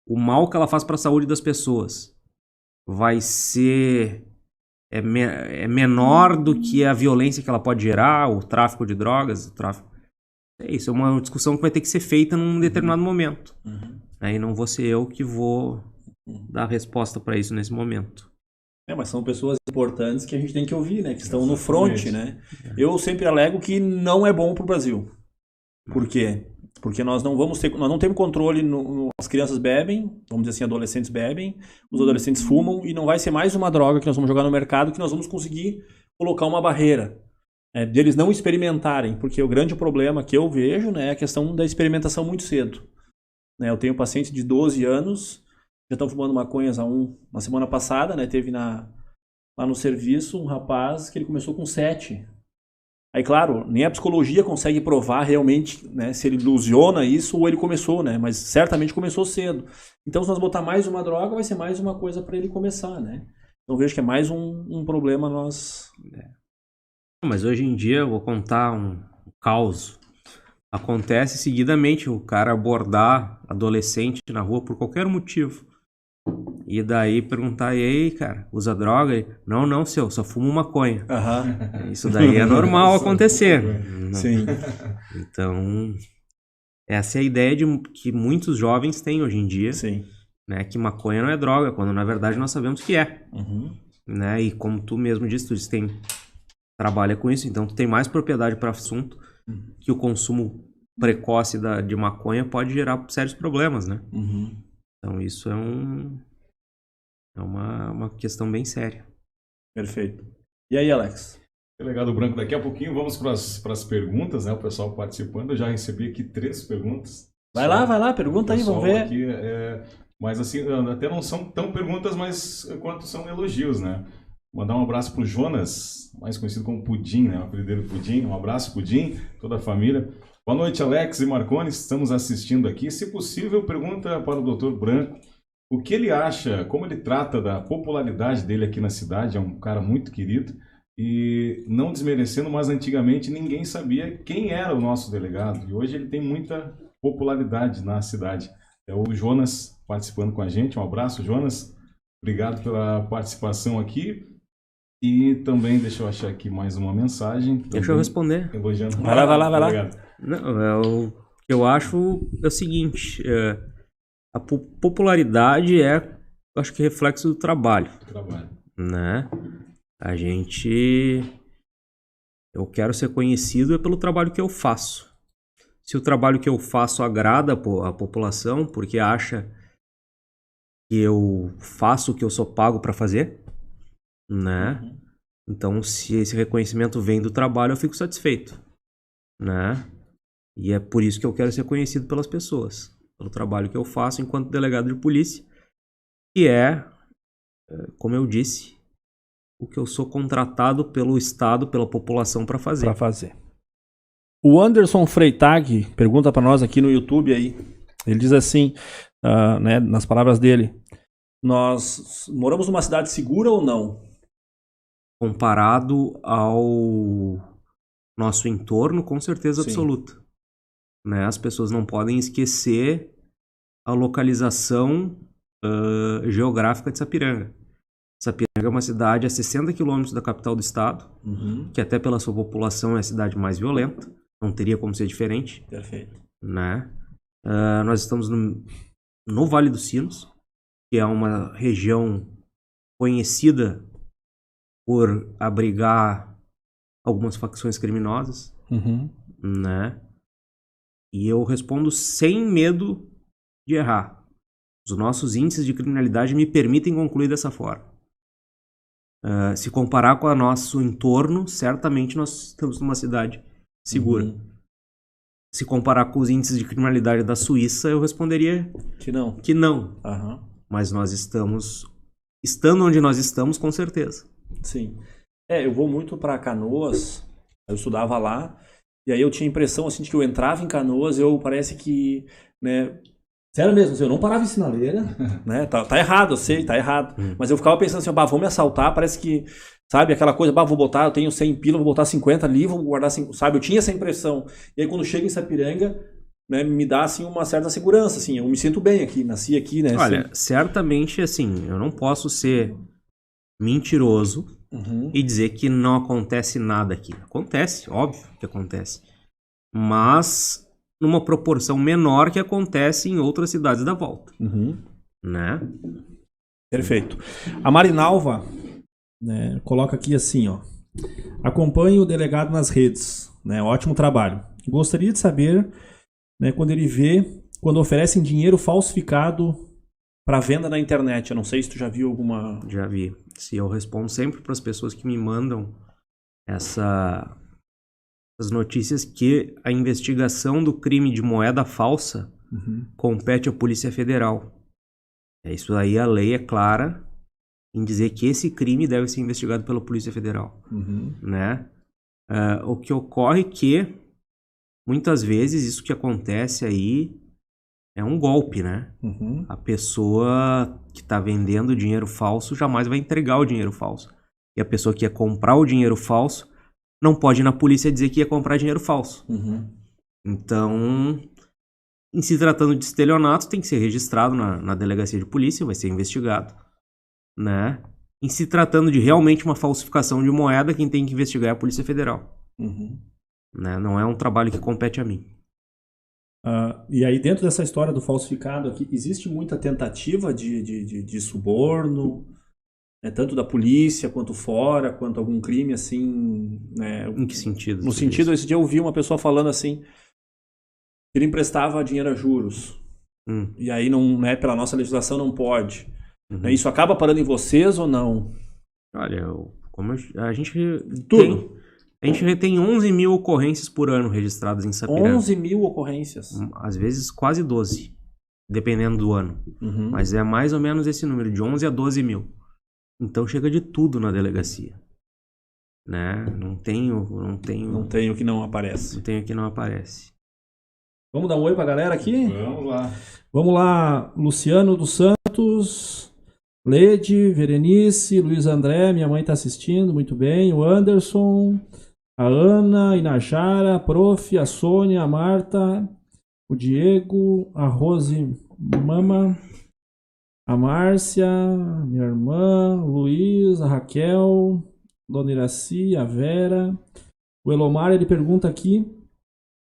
O mal que ela faz para a saúde das pessoas vai ser menor do que a violência que ela pode gerar, o tráfico de drogas, Isso é uma discussão que vai ter que ser feita num determinado momento. Aí não vou ser eu que vou dar a resposta para isso nesse momento. Mas são pessoas importantes que a gente tem que ouvir, né? Que estão no front, né? Eu sempre alego que não é bom para o Brasil. Por quê? Porque nós não temos controle, as crianças bebem, vamos dizer assim, adolescentes bebem, os adolescentes fumam, e não vai ser mais uma droga que nós vamos jogar no mercado que nós vamos conseguir colocar uma barreira. Deles não experimentarem, porque o grande problema que eu vejo, né, é a questão da experimentação muito cedo. Eu tenho pacientes de 12 anos, já estão fumando maconhas na semana passada, né, teve lá no serviço um rapaz que ele começou com 7. Aí, claro, nem a psicologia consegue provar realmente, né, se ele ilusiona isso ou ele começou, né, mas certamente começou cedo. Então, se nós botar mais uma droga, vai ser mais uma coisa para ele começar, né. Então, vejo que é mais um problema nós... Mas hoje em dia, eu vou contar um caos. Acontece seguidamente o cara abordar adolescente na rua por qualquer motivo. E daí perguntar, e aí, cara, usa droga? Não, só fumo maconha. Isso daí é normal acontecer. Sim. Então, essa é a ideia que muitos jovens têm hoje em dia. Sim. Né, que maconha não é droga, quando na verdade nós sabemos que é. Né? E como tu mesmo disse, trabalha com isso, então tu tem mais propriedade para o assunto, que o consumo precoce de maconha pode gerar sérios problemas, né? Então isso é uma questão bem séria. Perfeito. E aí, Alex? Delegado Branco, daqui a pouquinho vamos para as perguntas, né? O pessoal participando. Eu já recebi aqui 3 perguntas. Vai lá, pergunta aí, vamos ver. Aqui, mas assim, até não são tão perguntas, mas quanto são elogios, né? Mandar um abraço para o Jonas, mais conhecido como Pudim, né? O apelido dele Pudim. Um abraço, Pudim, toda a família. Boa noite, Alex e Marconi, estamos assistindo aqui. Se possível, pergunta para o Dr. Branco o que ele acha, como ele trata da popularidade dele aqui na cidade. É um cara muito querido e não desmerecendo, mas antigamente ninguém sabia quem era o nosso delegado. E hoje ele tem muita popularidade na cidade. É o Jonas participando com a gente. Um abraço, Jonas. Obrigado pela participação aqui. E também, deixa eu achar aqui mais uma mensagem. Deixa eu responder. Elogiando. Vai lá. Obrigado. Não, o que eu acho é o seguinte, a popularidade acho que reflexo do trabalho. Né? Eu quero ser conhecido pelo trabalho que eu faço. Se o trabalho que eu faço agrada a população, porque acha que eu faço o que eu sou pago para fazer, né? Então, se esse reconhecimento vem do trabalho, eu fico satisfeito, né? E é por isso que eu quero ser conhecido pelas pessoas, pelo trabalho que eu faço enquanto delegado de polícia, que como eu disse, o que eu sou contratado pelo Estado, pela população para fazer. O Anderson Freitag pergunta para nós aqui no YouTube aí. Ele diz assim, né, nas palavras dele: nós moramos numa cidade segura ou não? Comparado ao nosso entorno, com certeza absoluta. Né? As pessoas não podem esquecer a localização geográfica de Sapiranga. Sapiranga é uma cidade a 60 quilômetros da capital do estado, que até pela sua população é a cidade mais violenta, não teria como ser diferente. Perfeito. Né? Nós estamos no Vale dos Sinos, que é uma região conhecida por abrigar algumas facções criminosas, né? E eu respondo sem medo de errar. Os nossos índices de criminalidade me permitem concluir dessa forma. Se comparar com o nosso entorno, certamente nós estamos numa cidade segura. Se comparar com os índices de criminalidade da Suíça, eu responderia que não. Mas nós estando onde nós estamos, com certeza. Sim. Eu vou muito para Canoas, eu estudava lá, E aí eu tinha a impressão, assim, de que eu entrava em Canoas, parece que, né... Sério mesmo, assim, eu não parava em sinaleira, né? Tá errado, eu sei, tá errado. Mas eu ficava pensando assim, vão me assaltar, parece que, sabe, aquela coisa, vou botar, eu tenho 100 pila, vou botar 50 ali, vou guardar 5, sabe? Eu tinha essa impressão. E aí quando chega em Sapiranga, né, me dá, assim, uma certa segurança, assim, eu me sinto bem aqui, nasci aqui, né? Olha, certamente, assim, eu não posso ser mentiroso e dizer que não acontece nada aqui. Acontece, óbvio que acontece. Mas numa proporção menor que acontece em outras cidades da volta. Né? Perfeito. A Marinalva, né, coloca aqui assim, ó. Acompanhe o delegado nas redes, né? Ótimo trabalho. Gostaria de saber, né, quando oferecem dinheiro falsificado para venda na internet. Eu não sei se tu já viu alguma... Já vi. Se eu respondo sempre para as pessoas que me mandam essas notícias que a investigação do crime de moeda falsa compete à Polícia Federal. Isso aí, a lei é clara em dizer que esse crime deve ser investigado pela Polícia Federal. Né? O que ocorre é que, muitas vezes, isso que acontece aí é um golpe, né? A pessoa que está vendendo dinheiro falso jamais vai entregar o dinheiro falso. E a pessoa que ia comprar o dinheiro falso não pode ir na polícia dizer que ia comprar dinheiro falso. Então, em se tratando de estelionato, tem que ser registrado na delegacia de polícia, vai ser investigado. Né? Em se tratando de realmente uma falsificação de moeda, quem tem que investigar é a Polícia Federal. Né? Não é um trabalho que compete a mim. E aí, dentro dessa história do falsificado aqui, existe muita tentativa de suborno, né, tanto da polícia, quanto fora, quanto algum crime, assim... Né, em que sentido? No sentido, esse dia eu ouvi uma pessoa falando assim, que ele emprestava dinheiro a juros. E aí, não, né, pela nossa legislação, não pode. Isso acaba parando em vocês ou não? Olha, a gente tem 11 mil ocorrências por ano registradas em Sapiranga. 11 mil ocorrências? Às vezes quase 12, dependendo do ano. Mas é mais ou menos esse número, de 11 a 12 mil. Então chega de tudo na delegacia. Né? Não tenho que não aparece. Não tenho que não aparece. Vamos dar um oi pra galera aqui? Vamos lá. Vamos lá, Luciano dos Santos, Lede, Verenice, Luiz André, minha mãe tá assistindo, muito bem. O Anderson, a Ana, Inajara, a Prof, a Sônia, a Marta, o Diego, a Rose Mama, a Márcia, minha irmã, o Luiz, a Raquel, Dona Iraci, a Vera. O Elomar, ele pergunta aqui,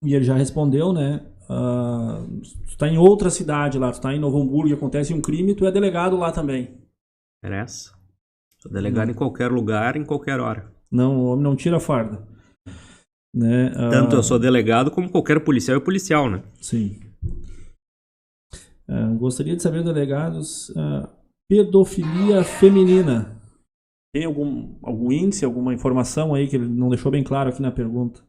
e ele já respondeu, né? Tu tá em outra cidade lá, tu tá em Novo Hamburgo e acontece um crime, tu é delegado lá também. Interessa. Sou delegado em qualquer lugar, em qualquer hora. Não, o homem não tira a farda. Né? Tanto eu sou delegado como qualquer policial é policial, né? Sim. Gostaria de saber, delegados, pedofilia feminina. Tem algum índice, alguma informação aí que ele não deixou bem claro aqui na pergunta?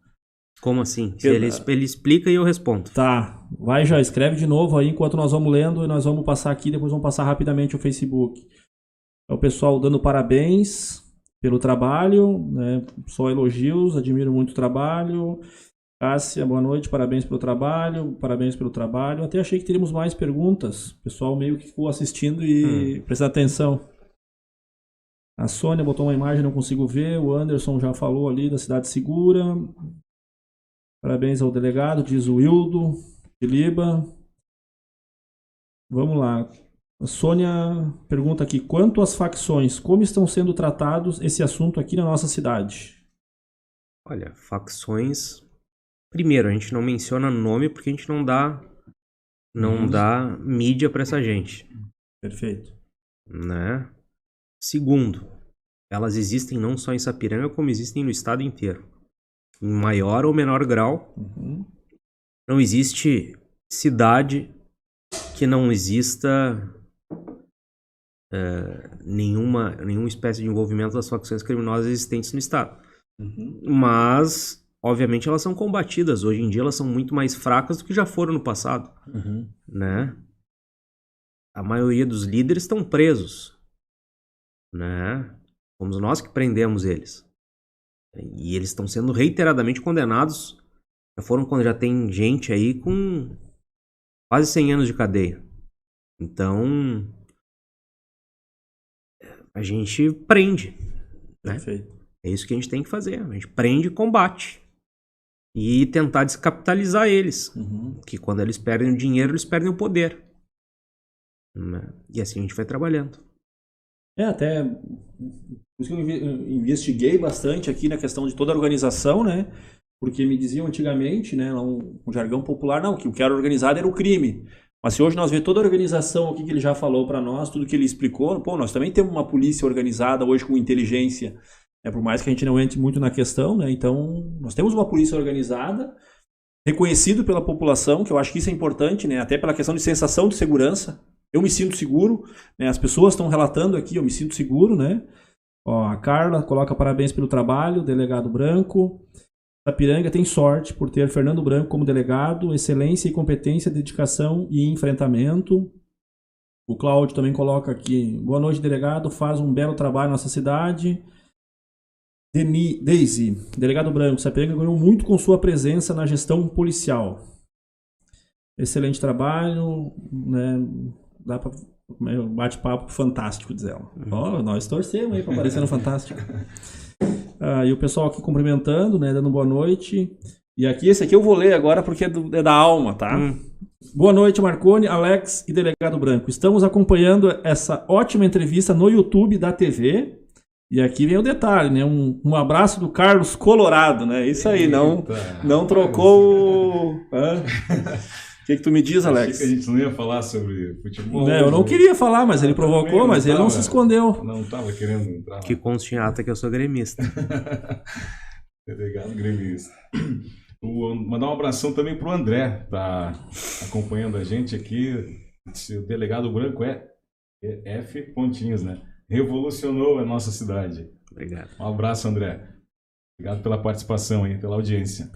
Como assim? Ele explica e eu respondo. Tá, vai já, escreve de novo aí enquanto nós vamos lendo e nós vamos passar aqui, depois vamos passar rapidamente o Facebook. É o pessoal dando parabéns pelo trabalho, né? Só elogios, admiro muito o trabalho. Cássia, boa noite, parabéns pelo trabalho, Até achei que teríamos mais perguntas, o pessoal meio que ficou assistindo e prestando atenção. A Sônia botou uma imagem, não consigo ver, o Anderson já falou ali da Cidade Segura. Parabéns ao delegado, diz o Hildo, Filiba. Vamos lá. A Sônia pergunta aqui, quanto às facções, como estão sendo tratados esse assunto aqui na nossa cidade? Olha, facções... Primeiro, a gente não menciona nome porque a gente não dá mídia para essa gente. Perfeito. Né? Segundo, elas existem não só em Sapiranga, como existem no estado inteiro. Em maior ou menor grau. Não existe cidade que não exista nenhuma espécie de envolvimento das facções criminosas existentes no estado. Mas, obviamente, elas são combatidas. Hoje em dia elas são muito mais fracas do que já foram no passado. Né? A maioria dos líderes estão presos. Né? Fomos nós que prendemos eles. E eles estão sendo reiteradamente condenados já tem gente aí com quase 100 anos de cadeia. Então, a gente prende, né? Perfeito. É isso que a gente tem que fazer. A gente prende e combate. E tentar descapitalizar eles. Que quando eles perdem o dinheiro, eles perdem o poder. Né? E assim a gente vai trabalhando. Até por isso que eu investiguei bastante aqui na questão de toda a organização, né? Porque me diziam antigamente, né, um jargão popular, não, que o que era organizado era o crime. Mas se hoje nós vemos toda a organização aqui que ele já falou para nós, tudo que ele explicou, pô, nós também temos uma polícia organizada hoje com inteligência, né, por mais que a gente não entre muito na questão, né, então nós temos uma polícia organizada, reconhecido pela população, que eu acho que isso é importante, né, até pela questão de sensação de segurança. Eu me sinto seguro, né, as pessoas estão relatando aqui, eu me sinto seguro, né. Ó, a Carla coloca parabéns pelo trabalho, delegado Branco. Sapiranga tem sorte por ter Fernando Branco como delegado, excelência e competência, dedicação e enfrentamento. O Cláudio também coloca aqui, boa noite, delegado, faz um belo trabalho na nossa cidade. Daisy, delegado Branco, Sapiranga ganhou muito com sua presença na gestão policial. Excelente trabalho, né? Dá para bate-papo fantástico, diz ela. Ó, nós torcemos aí para aparecer no Fantástico. E o pessoal aqui cumprimentando, né, dando boa noite. E aqui, esse aqui eu vou ler agora porque é da alma, tá? Boa noite, Marconi, Alex e Delegado Branco. Estamos acompanhando essa ótima entrevista no YouTube da TV. E aqui vem o detalhe, né? Um abraço do Carlos Colorado, né? Isso aí, não trocou o... O que tu me diz, Alex? Achei que a gente não ia falar sobre futebol. Eu não queria falar, mas ele provocou, mas ele não se escondeu. Não estava querendo entrar. Que conste em ata que eu sou gremista. Delegado gremista. Mandar um abração também pro André, tá acompanhando a gente aqui. O delegado Branco é F pontinhos, né? Revolucionou a nossa cidade. Obrigado. Um abraço, André. Obrigado pela participação aí, pela audiência.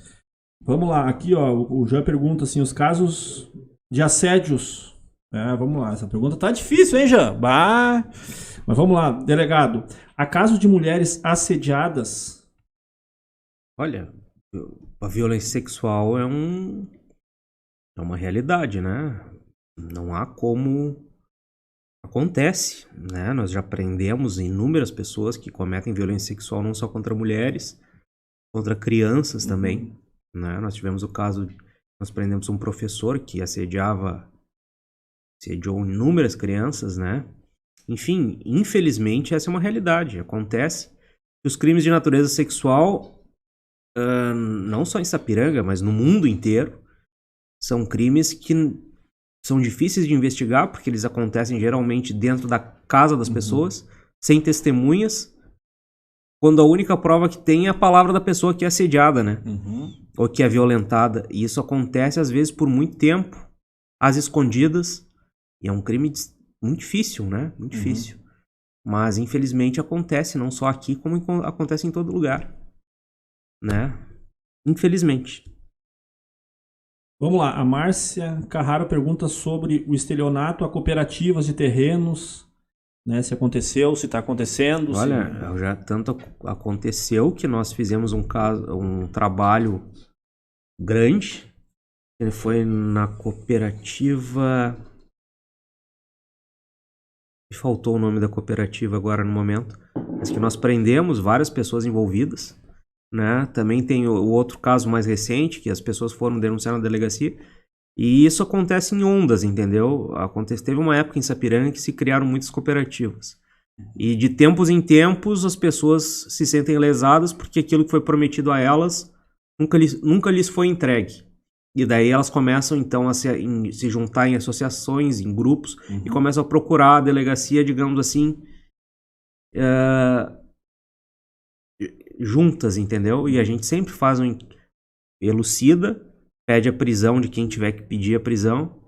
Vamos lá, aqui ó, o Jean pergunta assim, os casos de assédios. Vamos lá, essa pergunta tá difícil, hein, Jean? Mas vamos lá, delegado. Há casos de mulheres assediadas? Olha, a violência sexual é uma realidade, né? Não há como... Acontece, né? Nós já prendemos inúmeras pessoas que cometem violência sexual não só contra mulheres, contra crianças também. Né? Nós tivemos o caso, nós prendemos um professor que assediou inúmeras crianças, né? Enfim, infelizmente essa é uma realidade, acontece. Os crimes de natureza sexual, não só em Sapiranga, mas no mundo inteiro, são crimes que são difíceis de investigar, porque eles acontecem geralmente dentro da casa das pessoas, sem testemunhas, quando a única prova que tem é a palavra da pessoa que é assediada, né? Ou que é violentada. E isso acontece, às vezes, por muito tempo, às escondidas. E é um crime muito difícil, né? Muito difícil. Mas, infelizmente, acontece, não só aqui, como acontece em todo lugar. Né? Infelizmente. Vamos lá, a Márcia Carraro pergunta sobre o estelionato a cooperativas de terrenos. Né, se aconteceu, se está acontecendo. Olha, já tanto aconteceu que nós fizemos um trabalho grande. Ele foi na cooperativa... Me faltou o nome da cooperativa agora no momento. Mas que nós prendemos várias pessoas envolvidas. Né? Também tem o outro caso mais recente, que as pessoas foram denunciar na delegacia. E isso acontece em ondas, entendeu? Teve uma época em Sapiranga que se criaram muitas cooperativas. E de tempos em tempos as pessoas se sentem lesadas porque aquilo que foi prometido a elas nunca lhes foi entregue. E daí elas começam então a se juntar em associações, em grupos, e começam a procurar a delegacia, digamos assim, juntas, entendeu? E a gente sempre elucida, pede a prisão de quem tiver que pedir a prisão,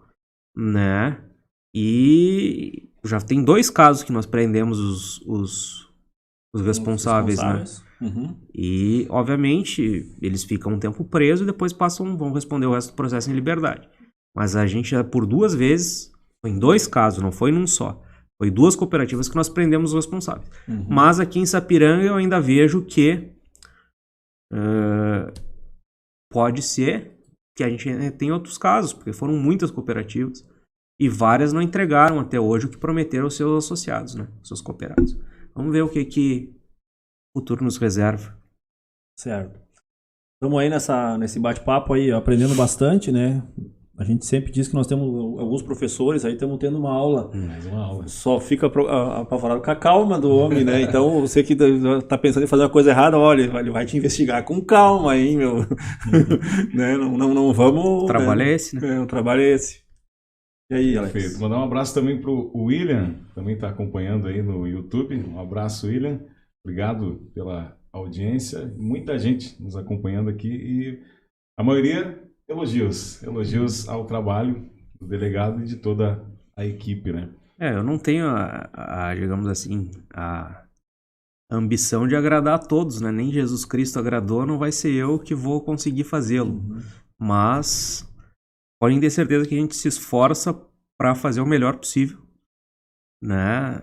né? E já tem 2 casos que nós prendemos os responsáveis, né? E, obviamente, eles ficam um tempo presos e depois vão responder o resto do processo em liberdade. Mas a gente já, por 2 vezes, foi em 2 casos, não foi num só. Foi 2 cooperativas que nós prendemos os responsáveis. Mas aqui em Sapiranga eu ainda vejo que... pode ser que a gente tenha outros casos, porque foram muitas cooperativas e várias não entregaram até hoje o que prometeram aos seus associados, né? Seus cooperados. Vamos ver o que o futuro nos reserva. Certo. Estamos aí nesse bate-papo aí, aprendendo bastante, né? A gente sempre diz que nós temos alguns professores aí, estamos tendo uma aula. Mais uma aula. Só fica apavorado com a calma do homem, né? Então, você que tá pensando em fazer uma coisa errada, olha, ele vai te investigar com calma aí, meu. Né? Não vamos... O trabalho é esse, né? O trabalho é esse. E aí, Alex? Perfeito. Mandar um abraço também pro William, também está acompanhando aí no YouTube. Um abraço, William. Obrigado pela audiência. Muita gente nos acompanhando aqui e a maioria elogios ao trabalho do delegado e de toda a equipe, né? Eu não tenho digamos assim, a ambição de agradar a todos, né? Nem Jesus Cristo agradou, não vai ser eu que vou conseguir fazê-lo. Mas podem ter certeza que a gente se esforça para fazer o melhor possível, né?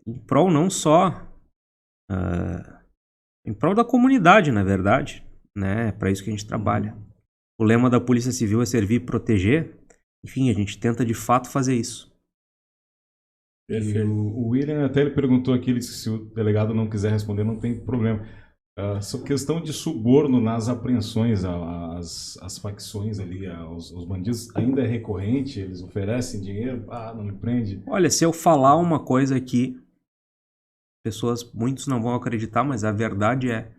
Em prol não só em prol da comunidade, na verdade, né? É para isso que a gente trabalha. O lema da Polícia Civil é servir e proteger. Enfim, a gente tenta de fato fazer isso. E o William até ele perguntou aqui, ele disse que se o delegado não quiser responder, não tem problema. Essa questão de suborno nas apreensões, as facções ali, os bandidos, ainda é recorrente? Eles oferecem dinheiro? Não me prende? Olha, se eu falar uma coisa aqui, muitos não vão acreditar, mas a verdade é,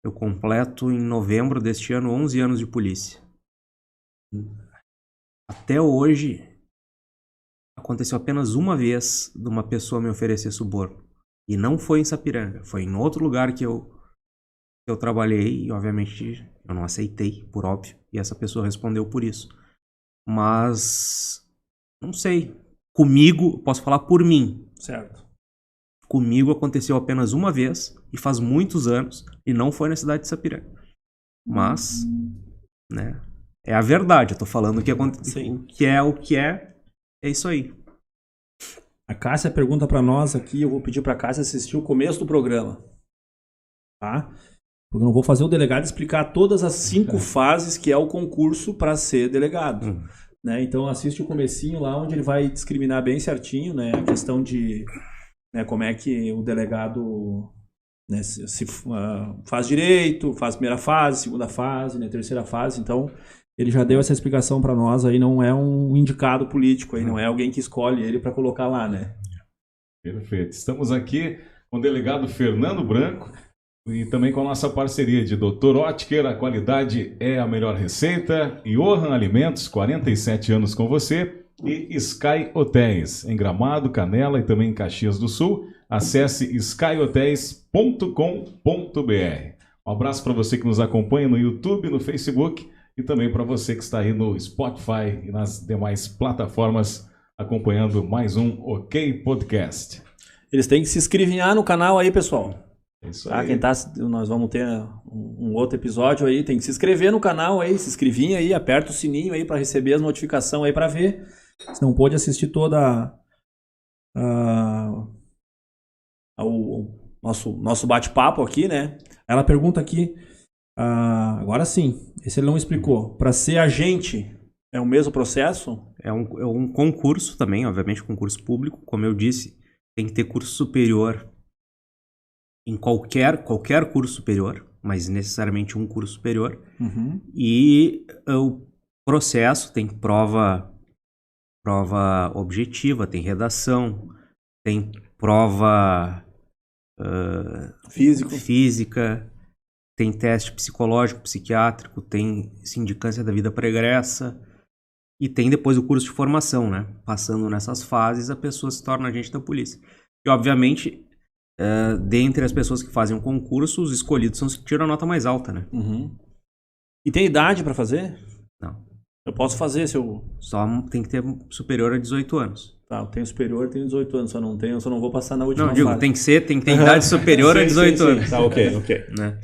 eu completo em novembro deste ano 11 anos de polícia. Até hoje, aconteceu apenas uma vez de uma pessoa me oferecer suborno. E não foi em Sapiranga, foi em outro lugar que eu trabalhei e, obviamente, eu não aceitei, por óbvio. E essa pessoa respondeu por isso. Mas, não sei. Comigo, posso falar por mim. Certo. Comigo aconteceu apenas uma vez e faz muitos anos e não foi na cidade de Sapiranga. Mas, né, é a verdade. Eu tô falando o que é isso aí. A Cássia pergunta para nós aqui, eu vou pedir para a Cássia assistir o começo do programa. Tá? Porque eu não vou fazer o delegado explicar todas as 5 fases que é o concurso para ser delegado. Né? Então assiste o comecinho lá onde ele vai discriminar bem certinho, né, a questão de, né, como é que o delegado, né, se faz direito, faz primeira fase, segunda fase, né, terceira fase. Então ele já deu essa explicação para nós, aí não é um indicado político, aí não é alguém que escolhe ele para colocar lá, né? Perfeito. Estamos aqui com o delegado Fernando Branco e também com a nossa parceria de Dr. Oetker, a qualidade é a melhor receita, Johan Alimentos, 47 anos com você, e Sky Hotéis, em Gramado, Canela e também em Caxias do Sul. Acesse skyhotels.com.br. Um abraço para você que nos acompanha no YouTube, no Facebook e também para você que está aí no Spotify e nas demais plataformas acompanhando mais um OK Podcast. Eles têm que se inscrever no canal aí, pessoal. É isso Tá? aí. Nós vamos ter um outro episódio aí, tem que se inscrever no canal aí, se inscrevinha aí, aperta o sininho aí para receber as notificações aí para ver. Se não pôde assistir toda o nosso bate-papo aqui, né? Ela pergunta aqui, agora sim, esse ele não explicou. Para ser agente, é o mesmo processo? É um concurso também, obviamente concurso público. Como eu disse, tem que ter curso superior em qualquer curso superior, mas necessariamente um curso superior. E o processo tem prova objetiva, tem redação, tem prova física, tem teste psicológico, psiquiátrico, tem sindicância da vida pregressa e tem depois o curso de formação, né? Passando nessas fases, a pessoa se torna agente da polícia. E, obviamente, dentre as pessoas que fazem o concurso, os escolhidos são os que tiram a nota mais alta, né? E tem idade para fazer? Não. Eu posso fazer se eu... Só tem que ter superior a 18 anos. Tá, eu tenho superior, tenho 18 anos, só não vou passar na última fase. Tem que ter idade superior a 18 anos. Tá, ok. Né?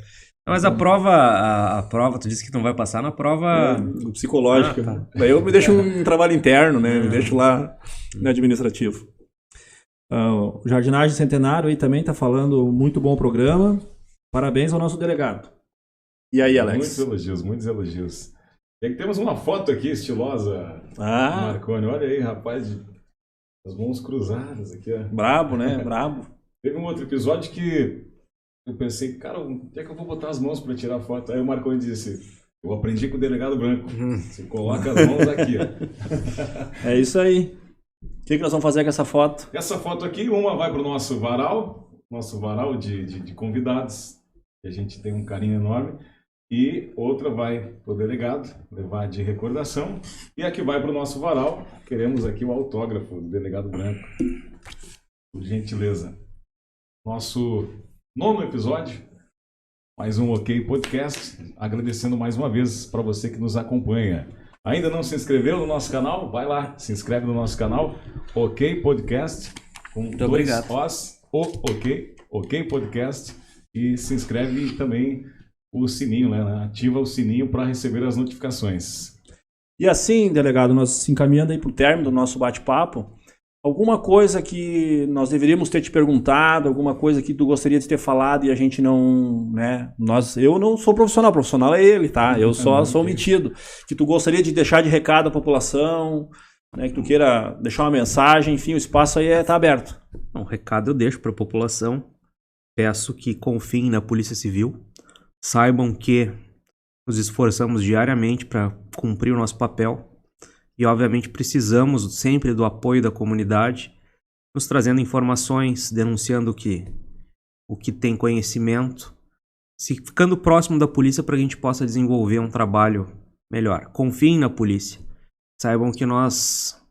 Mas a prova, tu disse que não vai passar na prova... psicológica. Tá. Daí eu me deixo um trabalho interno, né? Me deixo lá no administrativo. O Jardinagem Centenário aí também tá falando, muito bom programa. Parabéns ao nosso delegado. E aí, Alex? Muitos elogios, muitos elogios. E aqui temos uma foto aqui estilosa do Marconi. Olha aí, rapaz, as mãos cruzadas aqui, ó. Brabo, né? Brabo. Teve um outro episódio que eu pensei, cara, onde é que eu vou botar as mãos para tirar a foto? Aí o Marconi disse, eu aprendi com o delegado Branco. Você coloca as mãos aqui, ó. É isso aí. O que nós vamos fazer com essa foto? Essa foto aqui, uma vai para o nosso varal de convidados, que a gente tem um carinho enorme. E outra vai para o delegado, levar de recordação. E a que vai para o nosso varal, queremos aqui o autógrafo do delegado Branco. Por gentileza. Nosso 9º episódio, mais um OK Podcast. Agradecendo mais uma vez para você que nos acompanha. Ainda não se inscreveu no nosso canal? Vai lá, se inscreve no nosso canal. OK Podcast. Com Muito dois obrigado. Os, OK Podcast. E se inscreve também o sininho, né? Ativa o sininho para receber as notificações. E assim, delegado, nós se encaminhando aí para o término do nosso bate-papo, alguma coisa que nós deveríamos ter te perguntado, alguma coisa que tu gostaria de ter falado e a gente não, né? Eu não sou profissional é ele, tá? Eu só sou metido. Que tu gostaria de deixar de recado à população, né? Que tu queira deixar uma mensagem, enfim, o espaço aí está aberto. Um recado eu deixo para a população. Peço que confiem na Polícia Civil. Saibam que nos esforçamos diariamente para cumprir o nosso papel e, obviamente, precisamos sempre do apoio da comunidade, nos trazendo informações, denunciando o que tem conhecimento, ficando próximo da polícia para que a gente possa desenvolver um trabalho melhor. Confiem na polícia. Saibam que nós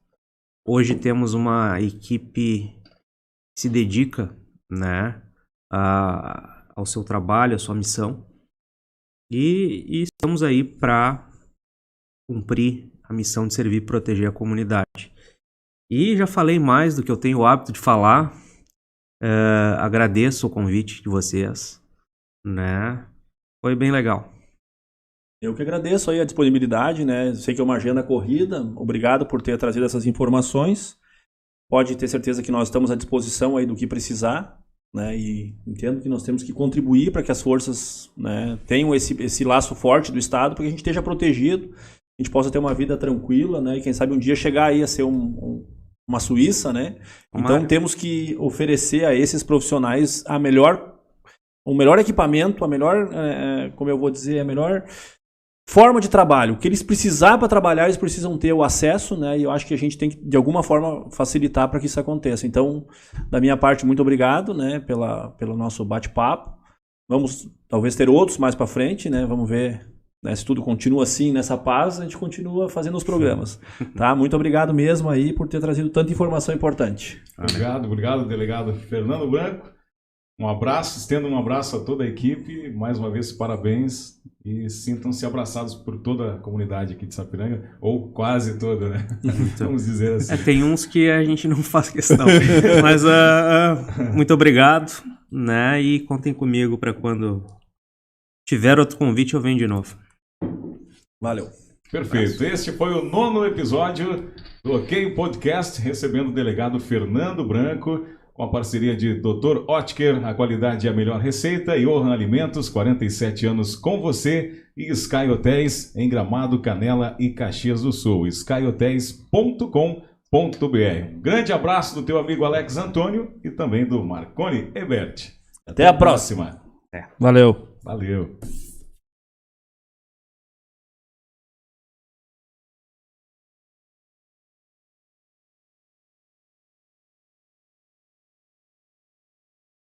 hoje temos uma equipe que se dedica, né, ao seu trabalho, à sua missão. E estamos aí para cumprir a missão de servir e proteger a comunidade. E já falei mais do que eu tenho o hábito de falar. Agradeço o convite de vocês, né? Foi bem legal. Eu que agradeço aí a disponibilidade, né? Sei que é uma agenda corrida. Obrigado por ter trazido essas informações. Pode ter certeza que nós estamos à disposição aí do que precisar. Né, e entendo que nós temos que contribuir para que as forças, né, tenham esse laço forte do Estado, para que a gente esteja protegido, a gente possa ter uma vida tranquila, né, e quem sabe um dia chegar aí a ser uma Suíça, né? Então temos que oferecer a esses profissionais o melhor equipamento, a melhor, como eu vou dizer, a melhor forma de trabalho. O que eles precisarem para trabalhar, eles precisam ter o acesso, né? E eu acho que a gente tem que, de alguma forma, facilitar para que isso aconteça. Então, da minha parte, muito obrigado, né, pelo nosso bate-papo. Vamos, talvez, ter outros mais para frente, né? Vamos ver, né, se tudo continua assim, nessa paz, a gente continua fazendo os programas. Tá? Muito obrigado mesmo aí por ter trazido tanta informação importante. Obrigado, delegado Fernando Branco. Um abraço, estendo um abraço a toda a equipe. Mais uma vez, parabéns. E sintam-se abraçados por toda a comunidade aqui de Sapiranga, ou quase toda, né? Vamos dizer assim. Tem uns que a gente não faz questão. Mas muito obrigado, né? E contem comigo para quando tiver outro convite, eu venho de novo. Valeu. Perfeito. Este foi o 9º episódio do OK Podcast, recebendo o delegado Fernando Branco, com a parceria de Dr. Oetker, a qualidade é a melhor receita, e Johan Alimentos, 47 anos com você, e Sky Hotéis, em Gramado, Canela e Caxias do Sul. skyhotels.com.br. Grande abraço do teu amigo Alex Antônio e também do Marconi Ebert. Até a próxima. É. Valeu. Valeu.